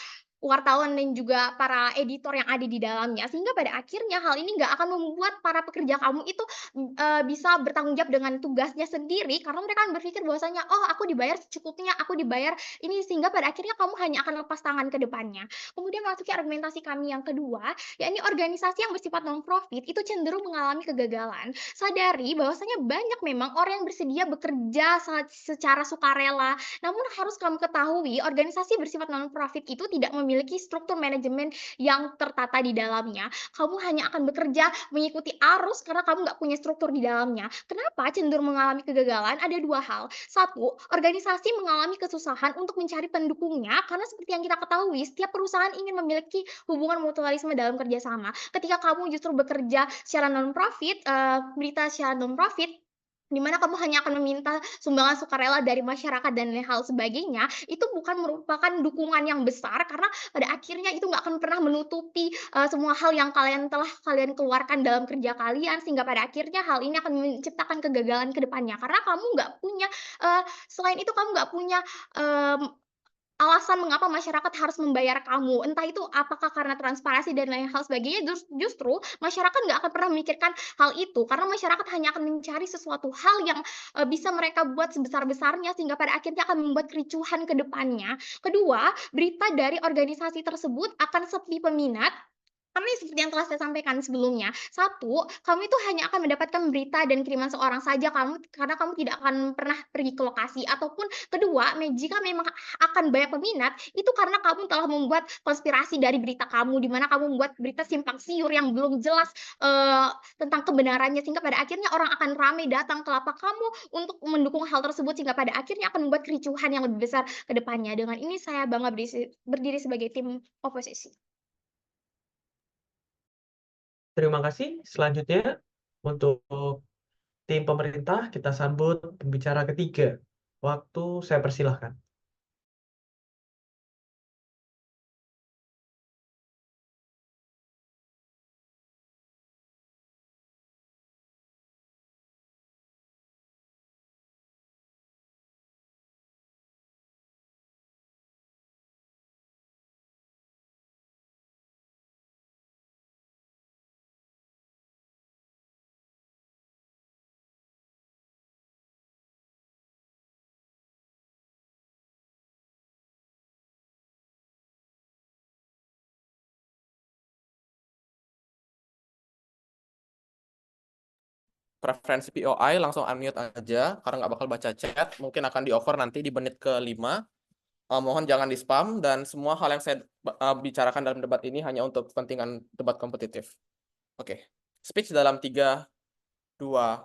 [SPEAKER 5] wartawan dan juga para editor yang ada di dalamnya. Sehingga pada akhirnya hal ini nggak akan membuat para pekerja kamu itu bisa bertanggung jawab dengan tugasnya sendiri, karena mereka akan berpikir bahwasanya, "Oh, aku dibayar secukupnya, aku dibayar ini." Sehingga pada akhirnya kamu hanya akan lepas tangan ke depannya. Kemudian masuki argumentasi kami yang kedua, yakni organisasi yang bersifat non-profit itu cenderung mengalami kegagalan. Sadari bahwasanya banyak memang orang yang bersedia bekerja secara sukarela, namun harus kamu ketahui organisasi bersifat non-profit itu tidak memiliki memiliki struktur manajemen yang tertata di dalamnya. Kamu hanya akan bekerja mengikuti arus karena kamu nggak punya struktur di dalamnya. Kenapa cenderung mengalami kegagalan? Ada dua hal. Satu, organisasi mengalami kesusahan untuk mencari pendukungnya karena seperti yang kita ketahui, setiap perusahaan ingin memiliki hubungan mutualisme dalam kerjasama. Ketika kamu justru bekerja secara non-profit, berita secara non-profit, di mana kamu hanya akan meminta sumbangan sukarela dari masyarakat dan lain hal sebagainya, itu bukan merupakan dukungan yang besar karena pada akhirnya itu nggak akan pernah menutupi semua hal yang telah kalian keluarkan dalam kerja kalian, sehingga pada akhirnya hal ini akan menciptakan kegagalan ke depannya karena kamu nggak punya selain itu kamu nggak punya alasan mengapa masyarakat harus membayar kamu, entah itu apakah karena transparansi dan lain hal sebagainya. Justru masyarakat nggak akan pernah memikirkan hal itu karena masyarakat hanya akan mencari sesuatu hal yang bisa mereka buat sebesar-besarnya sehingga pada akhirnya akan membuat kericuhan ke depannya. Kedua, berita dari organisasi tersebut akan sepi peminat. Karena seperti yang telah saya sampaikan sebelumnya, satu, kamu itu hanya akan mendapatkan berita dan kiriman seorang saja karena kamu tidak akan pernah pergi ke lokasi. Ataupun kedua, jika memang akan banyak peminat, itu karena kamu telah membuat konspirasi dari berita kamu, di mana kamu membuat berita simpang siur yang belum jelas tentang kebenarannya, sehingga pada akhirnya orang akan ramai datang ke lapak kamu untuk mendukung hal tersebut, sehingga pada akhirnya akan membuat kericuhan yang lebih besar ke depannya. Dengan ini saya bangga berdiri sebagai tim oposisi.
[SPEAKER 1] Terima kasih. Selanjutnya, untuk tim pemerintah, kita sambut pembicara ketiga. Waktu saya persilahkan.
[SPEAKER 6] Preferensi POI langsung unmute aja karena nggak bakal baca chat, mungkin akan di-over nanti di menit ke-5. Mohon jangan di-spam dan semua hal yang saya bicarakan dalam debat ini hanya untuk kepentingan debat kompetitif. Oke. Speech dalam 3, 2,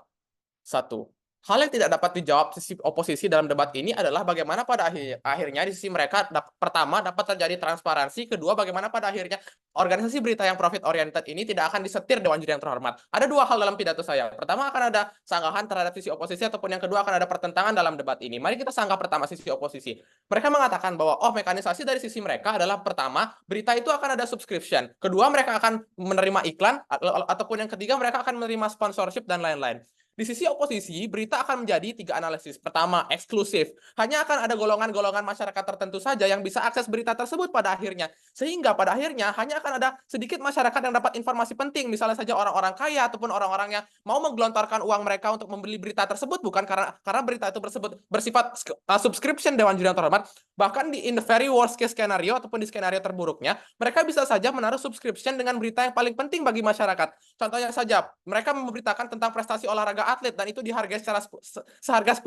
[SPEAKER 6] 1. Hal yang tidak dapat dijawab sisi oposisi dalam debat ini adalah bagaimana pada akhirnya di sisi mereka pertama dapat terjadi transparansi, kedua bagaimana pada akhirnya organisasi berita yang profit oriented ini tidak akan disetir Dewan Juri yang terhormat. Ada dua hal dalam pidato saya. Pertama akan ada sanggahan terhadap sisi oposisi ataupun yang kedua akan ada pertentangan dalam debat ini. Mari kita sanggah pertama sisi oposisi. Mereka mengatakan bahwa mekanisasi dari sisi mereka adalah pertama, berita itu akan ada subscription. Kedua, mereka akan menerima iklan ataupun yang ketiga mereka akan menerima sponsorship dan lain-lain. Di sisi oposisi, berita akan menjadi 3 analisis. Pertama, eksklusif. Hanya akan ada golongan-golongan masyarakat tertentu saja yang bisa akses berita tersebut pada akhirnya. Sehingga pada akhirnya hanya akan ada sedikit masyarakat yang dapat informasi penting. Misalnya saja orang-orang kaya ataupun orang-orang yang mau menggelontorkan uang mereka untuk membeli berita tersebut. Bukan karena berita itu bersifat subscription Dewan Juri yang terhormat. Bahkan in the very worst case scenario ataupun di skenario terburuknya, mereka bisa saja menaruh subscription dengan berita yang paling penting bagi masyarakat. Contohnya saja, mereka memberitakan tentang prestasi olahraga atlet dan itu dihargai seharga 10.000.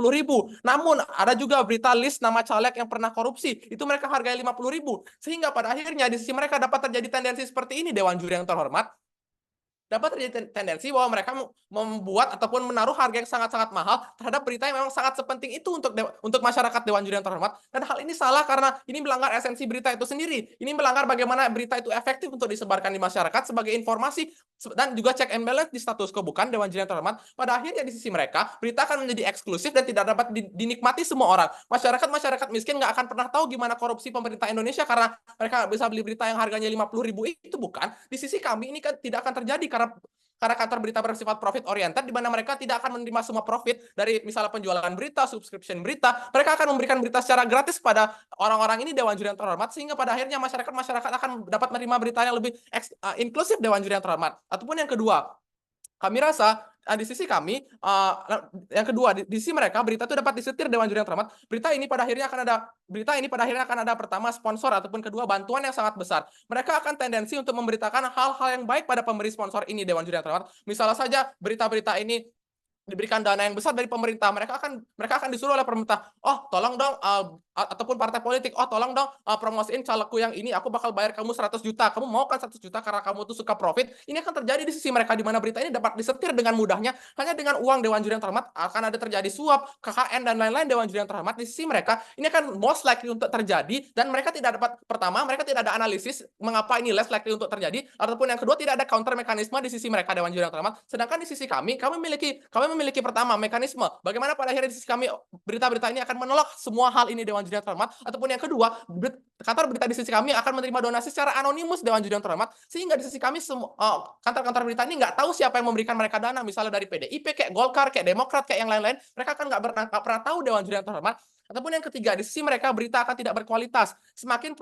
[SPEAKER 6] Namun ada juga berita list nama caleg yang pernah korupsi, itu mereka hargai 50.000. Sehingga pada akhirnya di sisi mereka dapat terjadi tendensi seperti ini, Dewan Juri yang terhormat. Dapat terjadi tendensi bahwa mereka membuat ataupun menaruh harga yang sangat-sangat mahal terhadap berita yang memang sangat sepenting itu untuk masyarakat Dewan Juri yang terhormat. Dan hal ini salah karena ini melanggar esensi berita itu sendiri. Ini melanggar bagaimana berita itu efektif untuk disebarkan di masyarakat sebagai informasi dan juga check and balance di status quo, bukan Dewan Juri yang terhormat. Pada akhirnya di sisi mereka, berita akan menjadi eksklusif dan tidak dapat dinikmati semua orang. Masyarakat miskin nggak akan pernah tahu gimana korupsi pemerintah Indonesia karena mereka bisa beli berita yang harganya 50.000 itu bukan. Di sisi kami ini kan tidak akan terjadi karena kantor berita bersifat profit oriented, di mana mereka tidak akan menerima semua profit dari misalnya penjualan berita, subscription berita. Mereka akan memberikan berita secara gratis pada orang-orang ini Dewan Juri yang terhormat, sehingga pada akhirnya masyarakat akan dapat menerima berita yang lebih inklusif Dewan Juri yang terhormat. Ataupun yang kedua, kami rasa di sisi kami, yang kedua di sisi mereka berita itu dapat disetir Dewan Juri yang terhormat. Berita ini pada akhirnya akan ada pertama sponsor ataupun kedua bantuan yang sangat besar. Mereka akan tendensi untuk memberitakan hal-hal yang baik pada pemberi sponsor ini Dewan Juri yang terhormat. Misalnya saja berita-berita ini diberikan dana yang besar dari pemerintah, mereka akan disuruh oleh pemerintah, tolong dong ataupun partai politik, oh tolong dong promosiin calegku yang ini, aku bakal bayar kamu 100 juta. Kamu mau kan 100 juta karena kamu tuh suka profit? Ini akan terjadi di sisi mereka, di mana berita ini dapat disetir dengan mudahnya hanya dengan uang. Dewan Juri yang terhormat, akan ada terjadi suap, KKN dan lain-lain. Dewan Juri yang terhormat, di sisi mereka ini akan most likely untuk terjadi, dan mereka tidak dapat, pertama mereka tidak ada analisis mengapa ini less likely untuk terjadi, ataupun yang kedua tidak ada counter mekanisme di sisi mereka, Dewan Juri yang terhormat. Sedangkan di sisi kami memiliki pertama mekanisme bagaimana pada akhirnya di sisi kami berita-berita ini akan menolak semua hal ini, Dewan Juri yang terhormat, ataupun yang kedua kantor berita di sisi kami akan menerima donasi secara anonimus, Dewan Juri yang terhormat, sehingga di sisi kami kantor-kantor berita ini nggak tahu siapa yang memberikan mereka dana, misalnya dari PDIP, kayak Golkar, kayak Demokrat, kayak yang lain-lain, mereka kan nggak pernah tahu, Dewan Juri yang terhormat. Ataupun yang ketiga, di sisi mereka berita akan tidak berkualitas. Semakin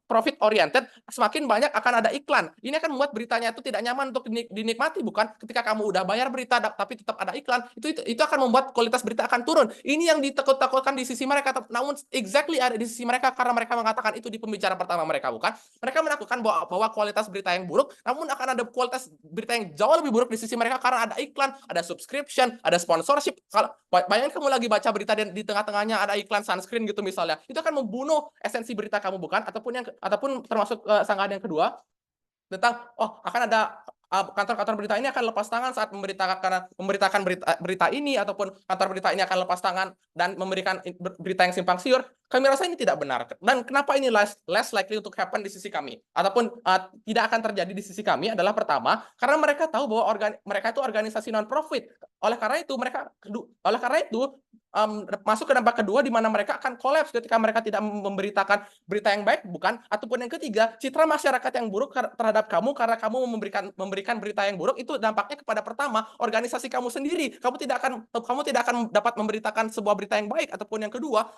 [SPEAKER 6] profit oriented, semakin banyak akan ada iklan. Ini akan membuat beritanya itu tidak nyaman untuk dinikmati, bukan? Ketika kamu udah bayar berita tapi tetap ada iklan, itu akan membuat kualitas berita akan turun. Ini yang ditakut-takutkan di sisi mereka, namun exactly ada di sisi mereka, karena mereka mengatakan itu di pembicara pertama mereka, bukan? Mereka menakutkan bahwa kualitas berita yang buruk, namun akan ada kualitas berita yang jauh lebih buruk di sisi mereka karena ada iklan, ada subscription, ada sponsorship. Kalau bayangin kamu lagi baca berita dan di tengah-tengahnya ada iklan sunscreen gitu misalnya, itu akan membunuh esensi berita kamu, bukan? Ataupun termasuk sanggahan yang kedua tentang akan ada kantor-kantor berita ini akan lepas tangan saat memberitakan berita ini, ataupun kantor berita ini akan lepas tangan dan memberikan berita yang simpang siur. Kami rasa ini tidak benar. Dan kenapa ini less likely untuk happen di sisi kami, ataupun tidak akan terjadi di sisi kami, adalah pertama, karena mereka tahu bahwa mereka itu organisasi non-profit. Oleh karena itu masuk ke dampak kedua, di mana mereka akan kolaps ketika mereka tidak memberitakan berita yang baik, bukan? Ataupun yang ketiga, citra masyarakat yang buruk terhadap kamu karena kamu memberikan berita yang buruk, itu dampaknya kepada pertama organisasi kamu sendiri. Kamu tidak akan dapat memberitakan sebuah berita yang baik. Ataupun yang kedua,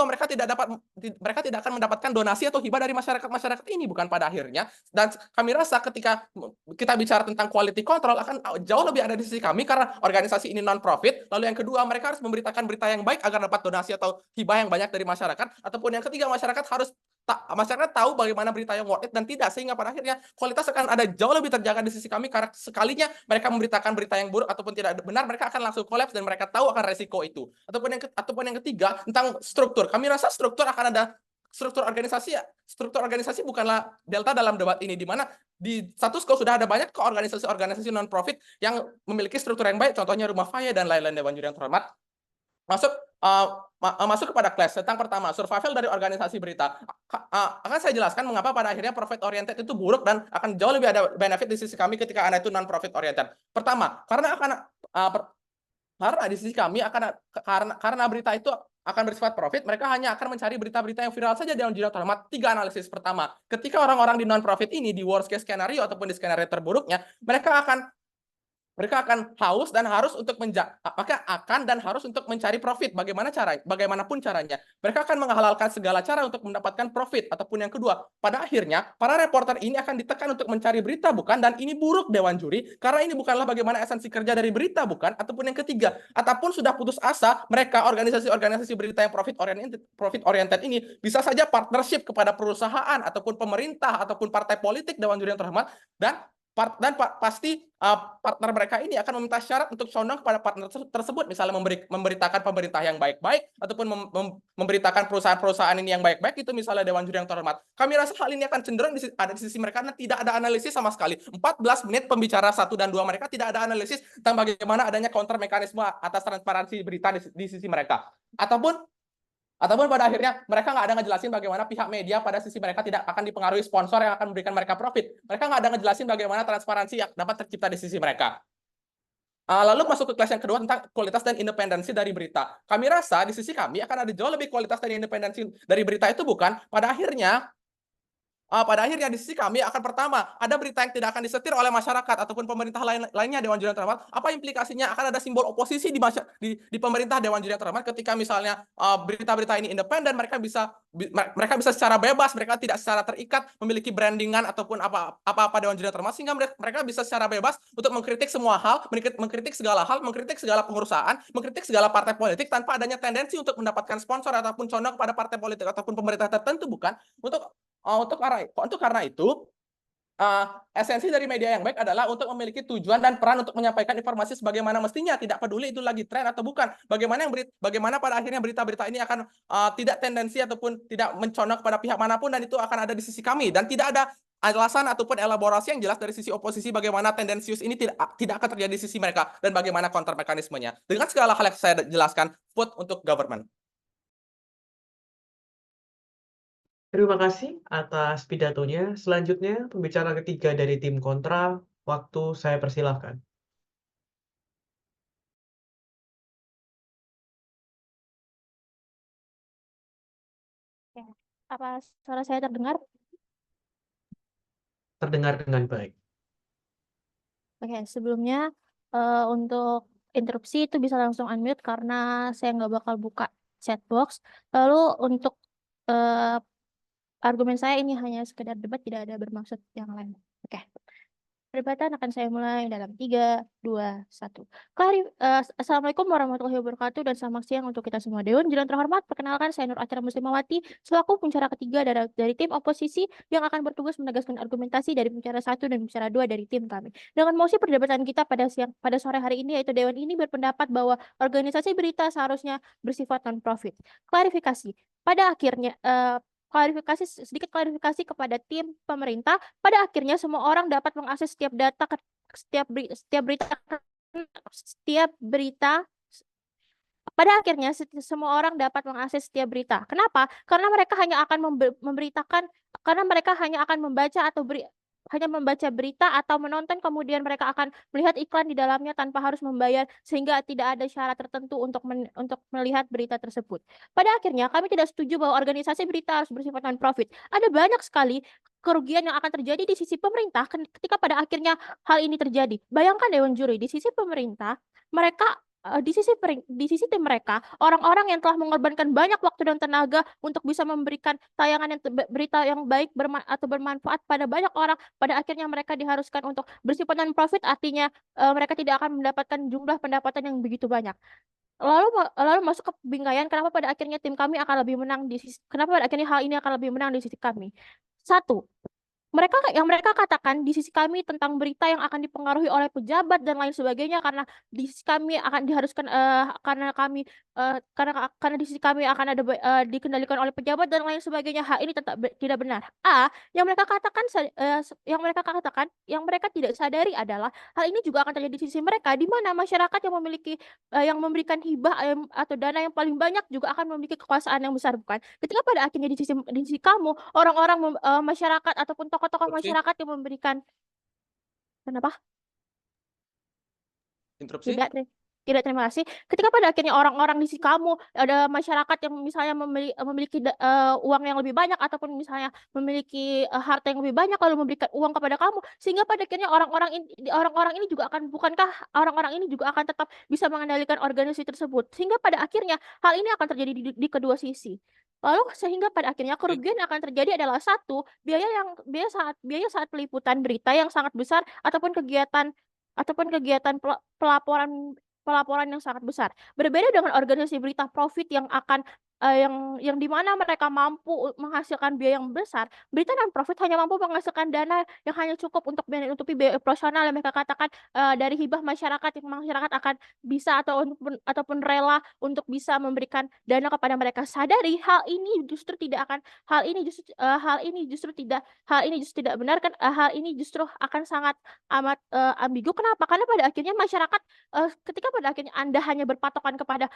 [SPEAKER 6] mereka tidak akan mendapatkan donasi atau hibah dari masyarakat ini, bukan pada akhirnya. Dan kami rasa ketika kita bicara tentang quality control akan jauh lebih ada di sisi kami, karena organisasi ini non-profit. Lalu yang kedua, mereka harus memberitakan berita yang baik agar dapat donasi atau hibah yang banyak dari masyarakat. Ataupun yang ketiga, masyarakat tahu bagaimana berita yang worth it dan tidak, sehingga pada akhirnya kualitas akan ada jauh lebih terjaga di sisi kami, karena sekalinya mereka memberitakan berita yang buruk ataupun tidak benar, mereka akan langsung kolaps dan mereka tahu akan resiko itu. Ataupun yang ketiga, tentang struktur. Kami rasa struktur akan ada struktur organisasi bukanlah delta dalam debat ini, di mana di status quo sudah ada banyak organisasi non-profit yang memiliki struktur yang baik, contohnya Rumah Faya dan lain-lain, Dewan Juri yang terhormat. Masuk kepada kelas tentang pertama, survival dari organisasi berita. Akan saya jelaskan mengapa pada akhirnya profit oriented itu buruk dan akan jauh lebih ada benefit di sisi kami ketika Anda itu non profit oriented. Pertama, karena di sisi kami karena berita itu akan bersifat profit, mereka hanya akan mencari berita-berita yang viral saja. Dewan Juri yang terhormat, 3 analisis. Pertama, ketika orang-orang di non profit ini di worst case skenario ataupun di skenario terburuknya, mereka akan haus dan harus untuk mencari profit. Bagaimanapun caranya, mereka akan menghalalkan segala cara untuk mendapatkan profit. Ataupun yang kedua, pada akhirnya para reporter ini akan ditekan untuk mencari berita, bukan? Dan ini buruk, Dewan Juri, karena ini bukanlah bagaimana esensi kerja dari berita, bukan? Ataupun yang ketiga, ataupun sudah putus asa, mereka organisasi berita yang profit oriented ini bisa saja partnership kepada perusahaan ataupun pemerintah ataupun partai politik, Dewan Juri yang terhormat, dan pasti partner mereka ini akan meminta syarat untuk condong kepada partner tersebut, misalnya memberitakan pemerintah yang baik-baik ataupun memberitakan perusahaan-perusahaan ini yang baik-baik, itu misalnya, Dewan Juri yang terhormat. Kami rasa hal ini akan cenderung ada di sisi mereka karena tidak ada analisis sama sekali. 14 menit pembicara 1 dan 2 mereka tidak ada analisis tentang bagaimana adanya counter mekanisme atas transparansi berita di sisi mereka. Ataupun pada akhirnya mereka nggak ada ngejelasin bagaimana pihak media pada sisi mereka tidak akan dipengaruhi sponsor yang akan memberikan mereka profit. Mereka nggak ada ngejelasin bagaimana transparansi yang dapat tercipta di sisi mereka. Lalu masuk ke kelas yang kedua tentang kualitas dan independensi dari berita. Kami rasa di sisi kami akan ada jauh lebih kualitas dan independensi dari berita itu, bukan? Pada akhirnya di sisi kami akan pertama ada berita yang tidak akan disetir oleh masyarakat ataupun pemerintah lainnya, Dewan Juri yang terhormat. Apa implikasinya? Akan ada simbol oposisi di pemerintah, Dewan Juri yang terhormat, ketika misalnya berita-berita ini independen, mereka bisa secara bebas, mereka tidak secara terikat memiliki brandingan ataupun apa-apa, Dewan Juri yang terhormat, sehingga mereka bisa secara bebas untuk mengkritik semua hal, mengkritik segala hal, mengkritik segala pengurusan, mengkritik segala partai politik tanpa adanya tendensi untuk mendapatkan sponsor ataupun condong kepada partai politik ataupun pemerintah tertentu, bukan? Karena itu esensi dari media yang baik adalah untuk memiliki tujuan dan peran untuk menyampaikan informasi sebagaimana mestinya, tidak peduli itu lagi tren atau bukan. Bagaimana pada akhirnya berita-berita ini akan tidak tendensi ataupun tidak mencontoh kepada pihak manapun, dan itu akan ada di sisi kami, dan tidak ada alasan ataupun elaborasi yang jelas dari sisi oposisi bagaimana tendensius ini tidak akan terjadi di sisi mereka dan bagaimana counter mekanismenya. Dengan segala hal yang saya jelaskan, vote untuk government.
[SPEAKER 1] Terima kasih atas pidatonya. Selanjutnya, pembicara ketiga dari tim kontra, waktu saya persilahkan.
[SPEAKER 7] Ya. Apa suara saya terdengar?
[SPEAKER 1] Terdengar dengan baik.
[SPEAKER 7] Oke, sebelumnya untuk interupsi itu bisa langsung unmute karena saya nggak bakal buka chat box. Lalu untuk eh, argumen saya ini hanya sekedar debat, tidak ada bermaksud yang lain. Oke. Perdebatan akan saya mulai dalam 3, 2, 1. Assalamualaikum warahmatullahi wabarakatuh dan selamat siang untuk kita semua. Dewan Jalan terhormat, perkenalkan saya Nur Acara Muslimawati selaku pembicara ketiga dari tim oposisi yang akan bertugas menegaskan argumentasi dari pembicara 1 dan pembicara 2 dari tim kami. Dengan mosi perdebatan kita pada sore hari ini, yaitu Dewan ini berpendapat bahwa organisasi berita seharusnya bersifat non-profit. Klarifikasi. Pada akhirnya sedikit klarifikasi kepada tim pemerintah. Pada akhirnya semua orang dapat mengakses setiap data setiap berita. Pada akhirnya semua orang dapat mengakses setiap berita. Kenapa? Karena mereka hanya akan membaca hanya membaca berita atau menonton, kemudian mereka akan melihat iklan di dalamnya tanpa harus membayar, sehingga tidak ada syarat tertentu untuk melihat berita tersebut. Pada akhirnya kami tidak setuju bahwa organisasi berita harus bersifat non-profit. Ada banyak sekali kerugian yang akan terjadi di sisi pemerintah ketika pada akhirnya hal ini terjadi. Bayangkan Dewan Juri, di sisi pemerintah, mereka di sisi tim mereka, orang-orang yang telah mengorbankan banyak waktu dan tenaga untuk bisa memberikan tayangan berita yang baik atau bermanfaat pada banyak orang, pada akhirnya mereka diharuskan untuk bersifat non-profit, artinya mereka tidak akan mendapatkan jumlah pendapatan yang begitu banyak. Lalu masuk ke pembingkaian, kenapa pada akhirnya tim kami akan lebih menang kenapa pada akhirnya hal ini akan lebih menang di sisi kami. Satu, mereka katakan di sisi kami tentang berita yang akan dipengaruhi oleh pejabat dan lain sebagainya, karena di sisi kami akan diharuskan karena di sisi kami akan ada dikendalikan oleh pejabat dan lain sebagainya. Hal ini tidak benar. Yang mereka tidak sadari adalah hal ini juga akan terjadi di sisi mereka, di mana masyarakat yang memberikan hibah atau dana yang paling banyak juga akan memiliki kekuasaan yang besar, bukan? Ketika pada akhirnya di sisi kamu, orang-orang masyarakat ataupun tokoh-tokoh masyarakat yang memberikan kenapa?
[SPEAKER 6] Interupsi?
[SPEAKER 7] Tidak, terima kasih. Ketika pada akhirnya orang-orang di sisi kamu, ada masyarakat yang misalnya memiliki uang yang lebih banyak, ataupun misalnya memiliki harta yang lebih banyak, lalu memberikan uang kepada kamu, sehingga pada akhirnya orang-orang ini juga akan, bukankah orang-orang ini juga akan tetap bisa mengendalikan organisasi tersebut, sehingga pada akhirnya hal ini akan terjadi di kedua sisi. Lalu sehingga pada akhirnya kerugian yang akan terjadi adalah satu, biaya saat peliputan berita yang sangat besar, ataupun kegiatan pelaporan yang sangat besar. Berbeda dengan organisasi berita profit yang akan yang dimana mereka mampu menghasilkan biaya yang besar, berita non profit hanya mampu menghasilkan dana yang hanya cukup untuk menutupi biaya operasional yang mereka katakan dari hibah masyarakat, yang masyarakat akan bisa ataupun rela untuk bisa memberikan dana kepada mereka. Sadari hal ini justru tidak benar, kan? Hal ini justru akan sangat amat ambigu. Kenapa? Karena pada akhirnya masyarakat ketika pada akhirnya Anda hanya berpatokan kepada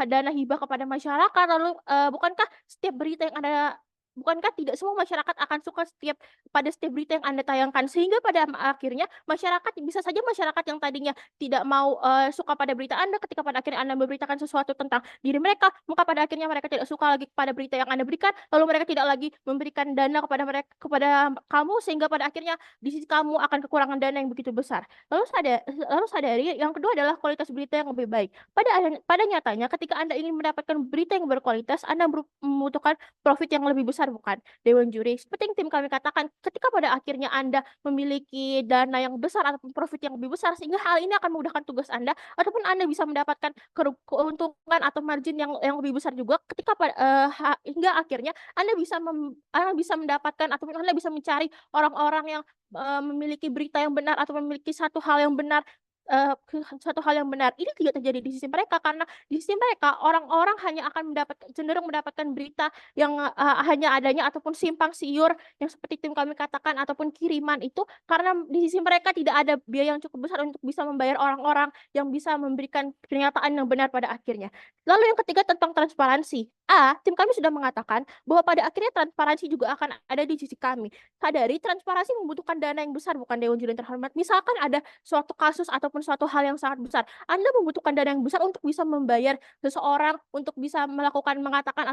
[SPEAKER 7] dana hibah kepada masyarakat, lalu bukankah tidak semua masyarakat akan suka pada setiap berita yang Anda tayangkan, sehingga pada akhirnya bisa saja masyarakat yang tadinya tidak mau suka pada berita Anda, ketika pada akhirnya Anda memberitakan sesuatu tentang diri mereka, maka pada akhirnya mereka tidak suka lagi kepada berita yang Anda berikan, lalu mereka tidak lagi memberikan dana kepada kamu, sehingga pada akhirnya di sisi kamu akan kekurangan dana yang begitu besar. Lalu sadari yang kedua adalah kualitas berita yang lebih baik. Pada nyatanya ketika Anda ingin mendapatkan berita yang berkualitas, Anda membutuhkan profit yang lebih besar besar, bukan Dewan Juri. Seperti yang tim kami katakan, ketika pada akhirnya Anda memiliki dana yang besar ataupun profit yang lebih besar, sehingga hal ini akan memudahkan tugas Anda, ataupun Anda bisa mendapatkan keuntungan atau margin yang lebih besar juga, ketika hingga akhirnya Anda bisa mendapatkan ataupun Anda bisa mencari orang-orang yang memiliki berita yang benar atau memiliki satu hal yang benar. Ini tidak terjadi di sisi mereka, karena di sisi mereka orang-orang hanya akan cenderung mendapatkan berita yang hanya adanya ataupun simpang siur yang seperti tim kami katakan ataupun kiriman itu, karena di sisi mereka tidak ada biaya yang cukup besar untuk bisa membayar orang-orang yang bisa memberikan pernyataan yang benar pada akhirnya. Lalu yang ketiga tentang transparansi. Tim kami sudah mengatakan bahwa pada akhirnya transparansi juga akan ada di sisi kami. Sadari transparansi membutuhkan dana yang besar, bukan Dewan Juri yang terhormat. Misalkan ada suatu kasus ataupun suatu hal yang sangat besar, Anda membutuhkan dana yang besar untuk bisa membayar seseorang, untuk bisa mengatakan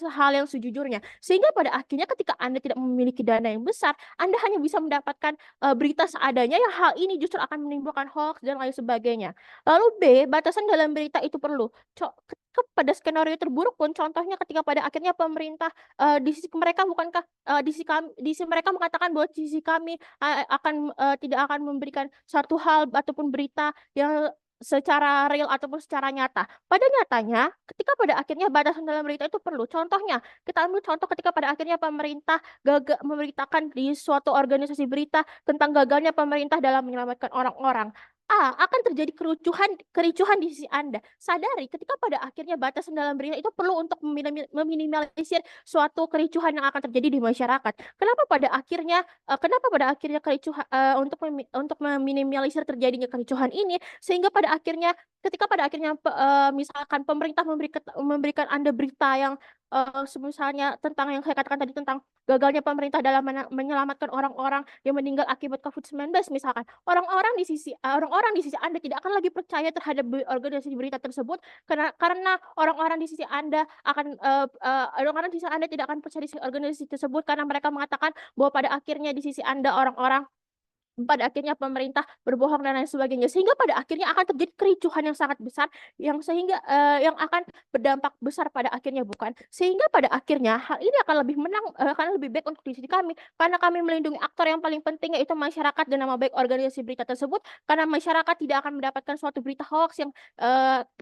[SPEAKER 7] hal yang sejujurnya. Sehingga pada akhirnya ketika Anda tidak memiliki dana yang besar, Anda hanya bisa mendapatkan berita seadanya, yang hal ini justru akan menimbulkan hoax dan lain sebagainya. Lalu B, batasan dalam berita itu perlu. Pada skenario terburuk pun, contohnya ketika pada akhirnya pemerintah di sisi mereka bukankah di sisi mereka mengatakan bahwa di sisi kami tidak akan memberikan suatu hal ataupun berita yang secara real ataupun secara nyata. Pada nyatanya, ketika pada akhirnya batasan dalam berita itu perlu. Contohnya, kita ambil contoh ketika pada akhirnya pemerintah gagal memberitakan di suatu organisasi berita tentang gagalnya pemerintah dalam menyelamatkan orang-orang. Akan terjadi kericuhan di sisi Anda. Sadari ketika pada akhirnya batasan dalam berita itu perlu untuk meminimalisir suatu kericuhan yang akan terjadi di masyarakat. Kenapa pada akhirnya kericuhan untuk meminimalisir terjadinya kericuhan ini, sehingga pada akhirnya ketika pada akhirnya misalkan pemerintah memberikan Anda berita yang misalnya tentang yang saya katakan tadi tentang gagalnya pemerintah dalam menyelamatkan orang-orang yang meninggal akibat COVID-19 misalkan, orang-orang di sisi Anda tidak akan lagi percaya terhadap organisasi berita tersebut, karena orang-orang di sisi Anda tidak akan percaya di organisasi tersebut, karena mereka mengatakan bahwa pada akhirnya di sisi Anda pada akhirnya pemerintah berbohong dan lain sebagainya, sehingga pada akhirnya akan terjadi kericuhan yang sangat besar yang akan berdampak besar pada akhirnya, bukan, sehingga pada akhirnya hal ini akan lebih baik untuk di sisi kami, karena kami melindungi aktor yang paling penting, yaitu masyarakat dan nama baik organisasi berita tersebut, karena masyarakat tidak akan mendapatkan suatu berita hoax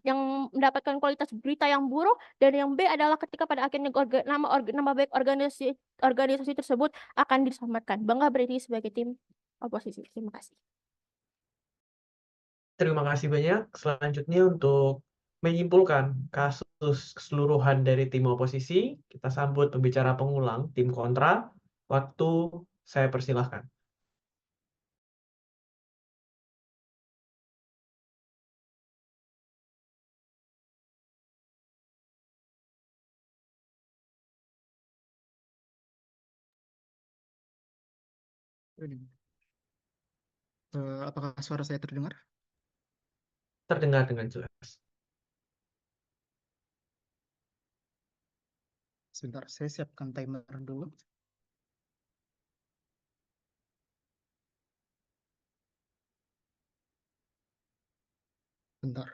[SPEAKER 7] yang mendapatkan kualitas berita yang buruk. Dan yang B adalah ketika pada akhirnya nama baik organisasi tersebut akan diselamatkan. Bangga berdiri sebagai tim oposisi. Terima kasih.
[SPEAKER 1] Terima kasih banyak. Selanjutnya untuk menyimpulkan kasus keseluruhan dari tim oposisi, kita sambut pembicara pengulang tim kontra. Waktu saya persilahkan.
[SPEAKER 3] Apakah suara saya terdengar?
[SPEAKER 1] Terdengar dengan jelas.
[SPEAKER 3] Sebentar, saya siapkan timer dulu. Bentar.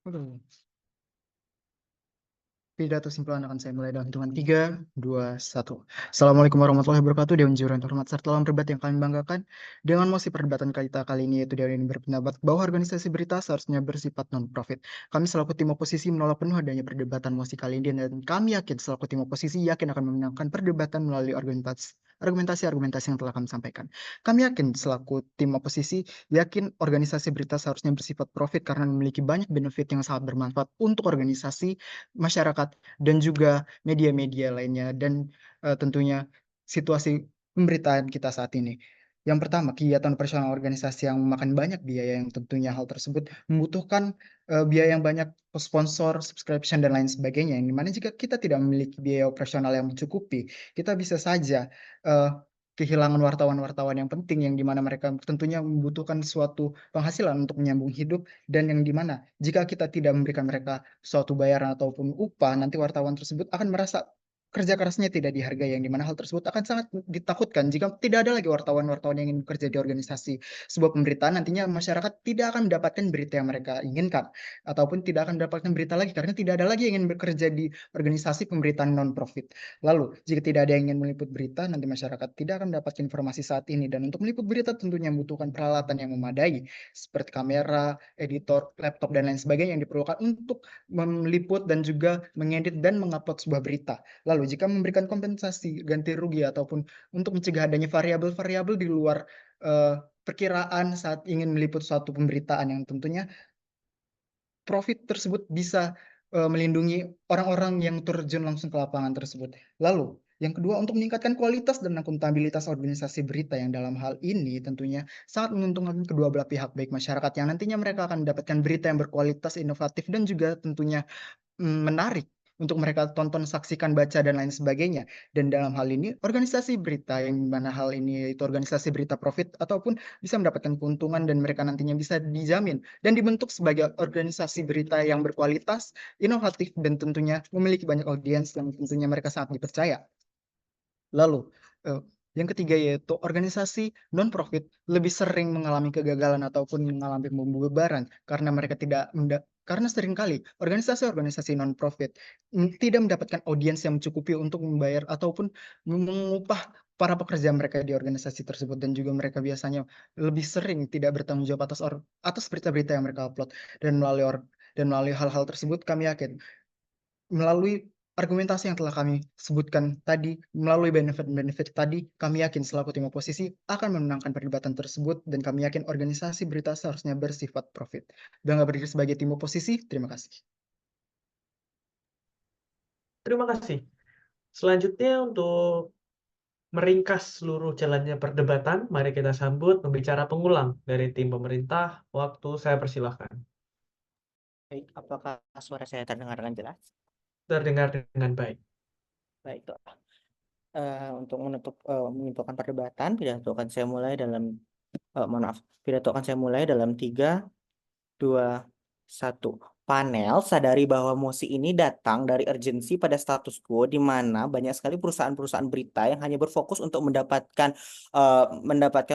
[SPEAKER 3] Aduh. Pidato simpulan akan saya mulai dalam hitungan 3, 2, 1. Assalamualaikum warahmatullahi wabarakatuh. Dewan Juri yang terhormat serta dalam debat yang kami banggakan, dengan mosi perdebatan kita kali ini, yaitu Dewan ini berpendapat bahwa organisasi berita seharusnya bersifat non-profit. Kami selaku tim oposisi menolak penuh adanya perdebatan mosi kali ini, dan kami yakin selaku tim oposisi yakin akan memenangkan perdebatan melalui argumentasi yang telah kami sampaikan. Kami yakin selaku tim oposisi yakin organisasi berita seharusnya bersifat profit karena memiliki banyak benefit yang sangat bermanfaat untuk organisasi, masyarakat, dan juga media-media lainnya, dan tentunya situasi pemberitaan kita saat ini. Yang pertama, kegiatan operasional organisasi yang memakan banyak biaya, yang tentunya hal tersebut membutuhkan biaya yang banyak, sponsor, subscription, dan lain sebagainya, yang dimana jika kita tidak memiliki biaya operasional yang mencukupi, kita bisa saja kehilangan wartawan-wartawan yang penting, yang dimana mereka tentunya membutuhkan suatu penghasilan untuk menyambung hidup, dan yang dimana jika kita tidak memberikan mereka suatu bayaran ataupun upah, nanti wartawan tersebut akan merasa kerja kerasnya tidak dihargai, yang dimana hal tersebut akan sangat ditakutkan jika tidak ada lagi wartawan-wartawan yang ingin bekerja di organisasi sebuah pemberitaan. Nantinya masyarakat tidak akan mendapatkan berita yang mereka inginkan, ataupun tidak akan mendapatkan berita lagi karena tidak ada lagi yang ingin bekerja di organisasi pemberitaan non-profit. Lalu, jika tidak ada yang ingin meliput berita, nanti masyarakat tidak akan mendapatkan informasi saat ini. Dan untuk meliput berita tentunya membutuhkan peralatan yang memadai, seperti kamera, editor, laptop, dan lain sebagainya yang diperlukan untuk meliput dan juga mengedit dan mengupload sebuah berita. Lalu, jika memberikan kompensasi ganti rugi ataupun untuk mencegah adanya variabel-variabel di luar perkiraan saat ingin meliput suatu pemberitaan, yang tentunya profit tersebut bisa melindungi orang-orang yang terjun langsung ke lapangan tersebut. Lalu, yang kedua, untuk meningkatkan kualitas dan akuntabilitas organisasi berita, yang dalam hal ini tentunya sangat menguntungkan kedua belah pihak, baik masyarakat yang nantinya mereka akan mendapatkan berita yang berkualitas, inovatif, dan juga tentunya menarik untuk mereka tonton, saksikan, baca, dan lain sebagainya. Dan dalam hal ini, organisasi berita, yang mana hal ini yaitu organisasi berita profit, ataupun bisa mendapatkan keuntungan dan mereka nantinya bisa dijamin dan dibentuk sebagai organisasi berita yang berkualitas, inovatif, dan tentunya memiliki banyak audiens yang tentunya mereka sangat dipercaya. Lalu, yang ketiga yaitu organisasi non-profit lebih sering mengalami kegagalan ataupun mengalami pembubaran karena mereka karena seringkali organisasi-organisasi non-profit tidak mendapatkan audiens yang mencukupi untuk membayar ataupun mengupah para pekerja mereka di organisasi tersebut, dan juga mereka biasanya lebih sering tidak bertanggung jawab atas berita-berita yang mereka upload. Dan melalui hal-hal tersebut, kami yakin melalui argumentasi yang telah kami sebutkan tadi, melalui benefit-benefit tadi, kami yakin selaku tim oposisi akan memenangkan perdebatan tersebut, dan kami yakin organisasi berita seharusnya bersifat profit. Bangga berdiri sebagai tim oposisi, terima kasih.
[SPEAKER 1] Terima kasih. Selanjutnya, untuk meringkas seluruh jalannya perdebatan, mari kita sambut pembicara pengulang dari tim pemerintah. Waktu saya persilahkan.
[SPEAKER 2] Baik, apakah suara saya terdengar dengan jelas?
[SPEAKER 1] Terdengar dengan baik.
[SPEAKER 2] Baik, untuk menyimpulkan perdebatan, pidato akan saya mulai dalam 3, 2, 1. Panel sadari bahwa mosi ini datang dari urgensi pada status quo di mana banyak sekali perusahaan-perusahaan berita yang hanya berfokus untuk mendapatkan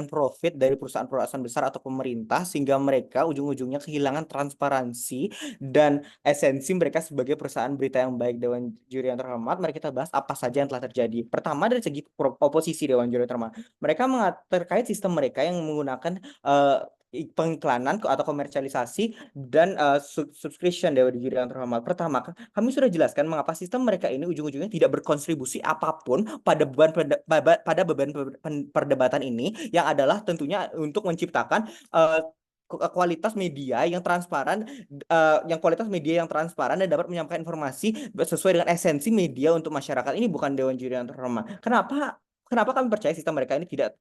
[SPEAKER 2] profit dari perusahaan-perusahaan besar atau pemerintah, sehingga mereka ujung-ujungnya kehilangan transparansi dan esensi mereka sebagai perusahaan berita yang baik. Dewan Juri yang terhormat, mari kita bahas apa saja yang telah terjadi. Pertama, dari segi oposisi Dewan Juri yang terhormat, mereka terkait sistem mereka yang menggunakan pengiklanan atau komersialisasi dan subscription Dewan Juri yang terhormat. Pertama, kami sudah jelaskan mengapa sistem mereka ini ujung-ujungnya tidak berkontribusi apapun pada beban perdebatan ini, yang adalah tentunya untuk menciptakan kualitas media yang transparan, dan dapat menyampaikan informasi sesuai dengan esensi media untuk masyarakat. Ini bukan Dewan Juri yang terhormat. Kenapa kami percaya sistem mereka ini tidak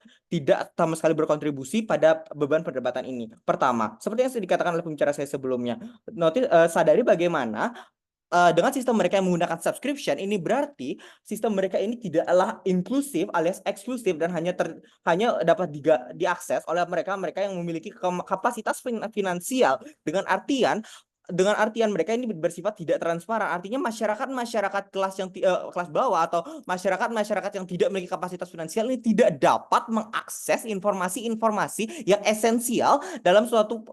[SPEAKER 2] sama sekali berkontribusi pada beban perdebatan ini? Pertama, seperti yang dikatakan oleh pembicara saya sebelumnya, sadari bagaimana dengan sistem mereka yang menggunakan subscription, ini berarti sistem mereka ini tidaklah inklusif alias eksklusif dan hanya dapat diakses oleh mereka yang memiliki kapasitas finansial, dengan artian mereka ini bersifat tidak transparan. Artinya masyarakat kelas bawah atau masyarakat yang tidak memiliki kapasitas finansial ini tidak dapat mengakses informasi-informasi yang esensial dalam suatu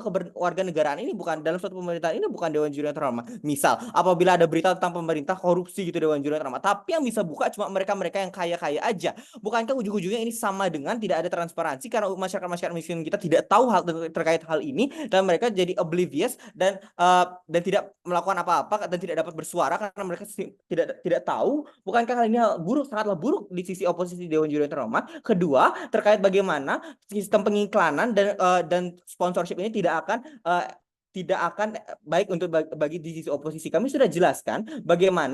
[SPEAKER 2] kewarganegaraan ini, bukan dalam suatu pemerintahan ini, bukan Dewan Juri yang terhormat. Misal, apabila ada berita tentang pemerintah korupsi gitu Dewan Juri yang terhormat, tapi yang bisa buka cuma mereka yang kaya-kaya aja. Bukankah ujung-ujungnya ini sama dengan tidak ada transparansi, karena masyarakat miskin kita tidak tahu terkait hal ini, dan mereka jadi oblivious dan tidak melakukan apa-apa dan tidak dapat bersuara karena mereka tidak tahu. Bukankah hal ini sangatlah buruk di sisi oposisi Dewan Juri yang terhormat? Kedua, terkait bagaimana sistem pengiklanan dan sponsorship ini tidak akan baik untuk bagi di sisi oposisi. Kami sudah jelaskan bagaimana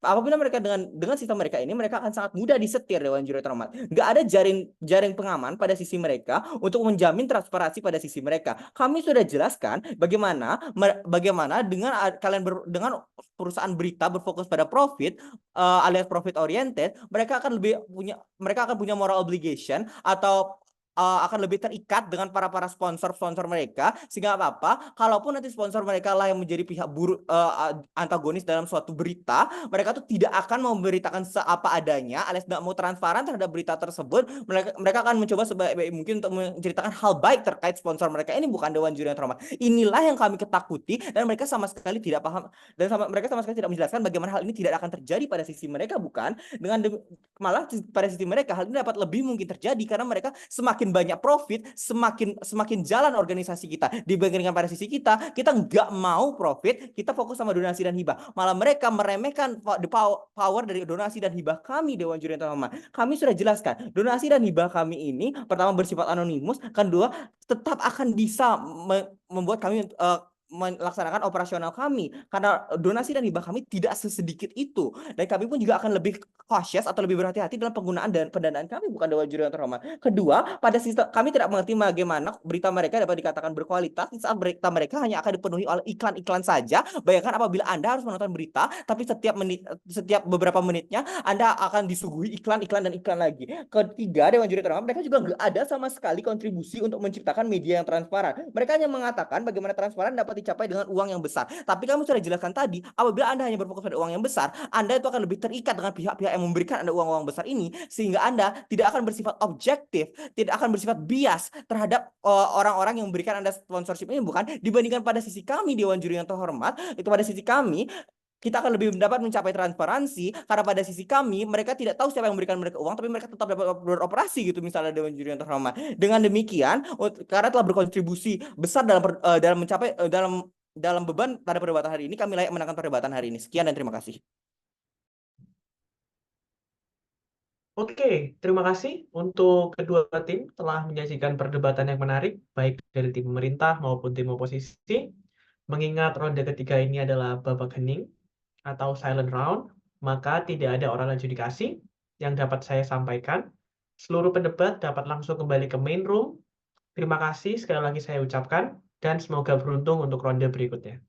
[SPEAKER 2] apabila mereka dengan sistem mereka ini, mereka akan sangat mudah disetir Dewan Juri terhormat. Nggak ada jaring pengaman pada sisi mereka untuk menjamin transparansi pada sisi mereka. Kami sudah jelaskan bagaimana dengan perusahaan berita berfokus pada profit alias profit oriented, mereka akan punya moral obligation atau akan lebih terikat dengan para sponsor mereka, sehingga apa-apa kalaupun nanti sponsor mereka lah yang menjadi pihak buruk antagonis dalam suatu berita, mereka tuh tidak akan memberitakan seapa adanya alias tidak mau transparan terhadap berita tersebut. Mereka akan mencoba sebaik mungkin untuk menceritakan hal baik terkait sponsor mereka. Ini bukan dewan juri yang terhormat. Inilah yang kami ketakuti, dan mereka sama sekali tidak paham, dan mereka sama sekali tidak menjelaskan bagaimana hal ini tidak akan terjadi pada sisi mereka, bukan malah pada sisi mereka hal ini dapat lebih mungkin terjadi karena mereka semakin banyak profit, semakin jalan organisasi kita dibandingkan pada sisi kita nggak mau profit, kita fokus sama donasi dan hibah. Malah mereka meremehkan the power dari donasi dan hibah kami, Dewan Juri yang terhormat. Kami sudah jelaskan, donasi dan hibah kami ini pertama bersifat anonimus, kedua tetap akan bisa membuat kami melaksanakan operasional kami, karena donasi dan hibah kami tidak sesedikit itu, dan kami pun juga akan lebih cautious atau lebih berhati-hati dalam penggunaan dan pendanaan kami, bukan Dewan Juri yang terhormat. Kedua, pada sistem kami tidak mengerti bagaimana berita mereka dapat dikatakan berkualitas saat berita mereka hanya akan dipenuhi oleh iklan-iklan saja. Bayangkan apabila Anda harus menonton berita, tapi setiap beberapa menitnya Anda akan disuguhi iklan-iklan dan iklan lagi. Ketiga, Dewan Juri terhormat, mereka juga nggak ada sama sekali kontribusi untuk menciptakan media yang transparan. Mereka hanya mengatakan bagaimana transparan dapat dicapai dengan uang yang besar. Tapi kamu sudah jelaskan tadi, apabila Anda hanya berfokus pada uang yang besar, Anda itu akan lebih terikat dengan pihak-pihak yang memberikan Anda uang-uang besar ini, sehingga Anda tidak akan bersifat objektif, tidak akan bersifat bias terhadap orang-orang yang memberikan Anda sponsorship ini, bukan, dibandingkan pada sisi kami, Dewan Juri yang terhormat, itu pada sisi kami kita akan lebih dapat mencapai transparansi, karena pada sisi kami mereka tidak tahu siapa yang memberikan mereka uang, tapi mereka tetap dapat beroperasi gitu, misalnya Dewan Juri yang terhormat. Dengan demikian, karena telah berkontribusi besar dalam mencapai dalam beban pada perdebatan hari ini, kami layak menangkan perdebatan hari ini. Sekian dan terima kasih.
[SPEAKER 1] Oke, terima kasih untuk kedua tim telah menyajikan perdebatan yang menarik, baik dari tim pemerintah maupun tim oposisi. Mengingat ronde ketiga ini adalah babak hening atau silent round, maka tidak ada oral adjudikasi yang dapat saya sampaikan. Seluruh pendebat dapat langsung kembali ke main room. Terima kasih sekali lagi saya ucapkan, dan semoga beruntung untuk ronde berikutnya.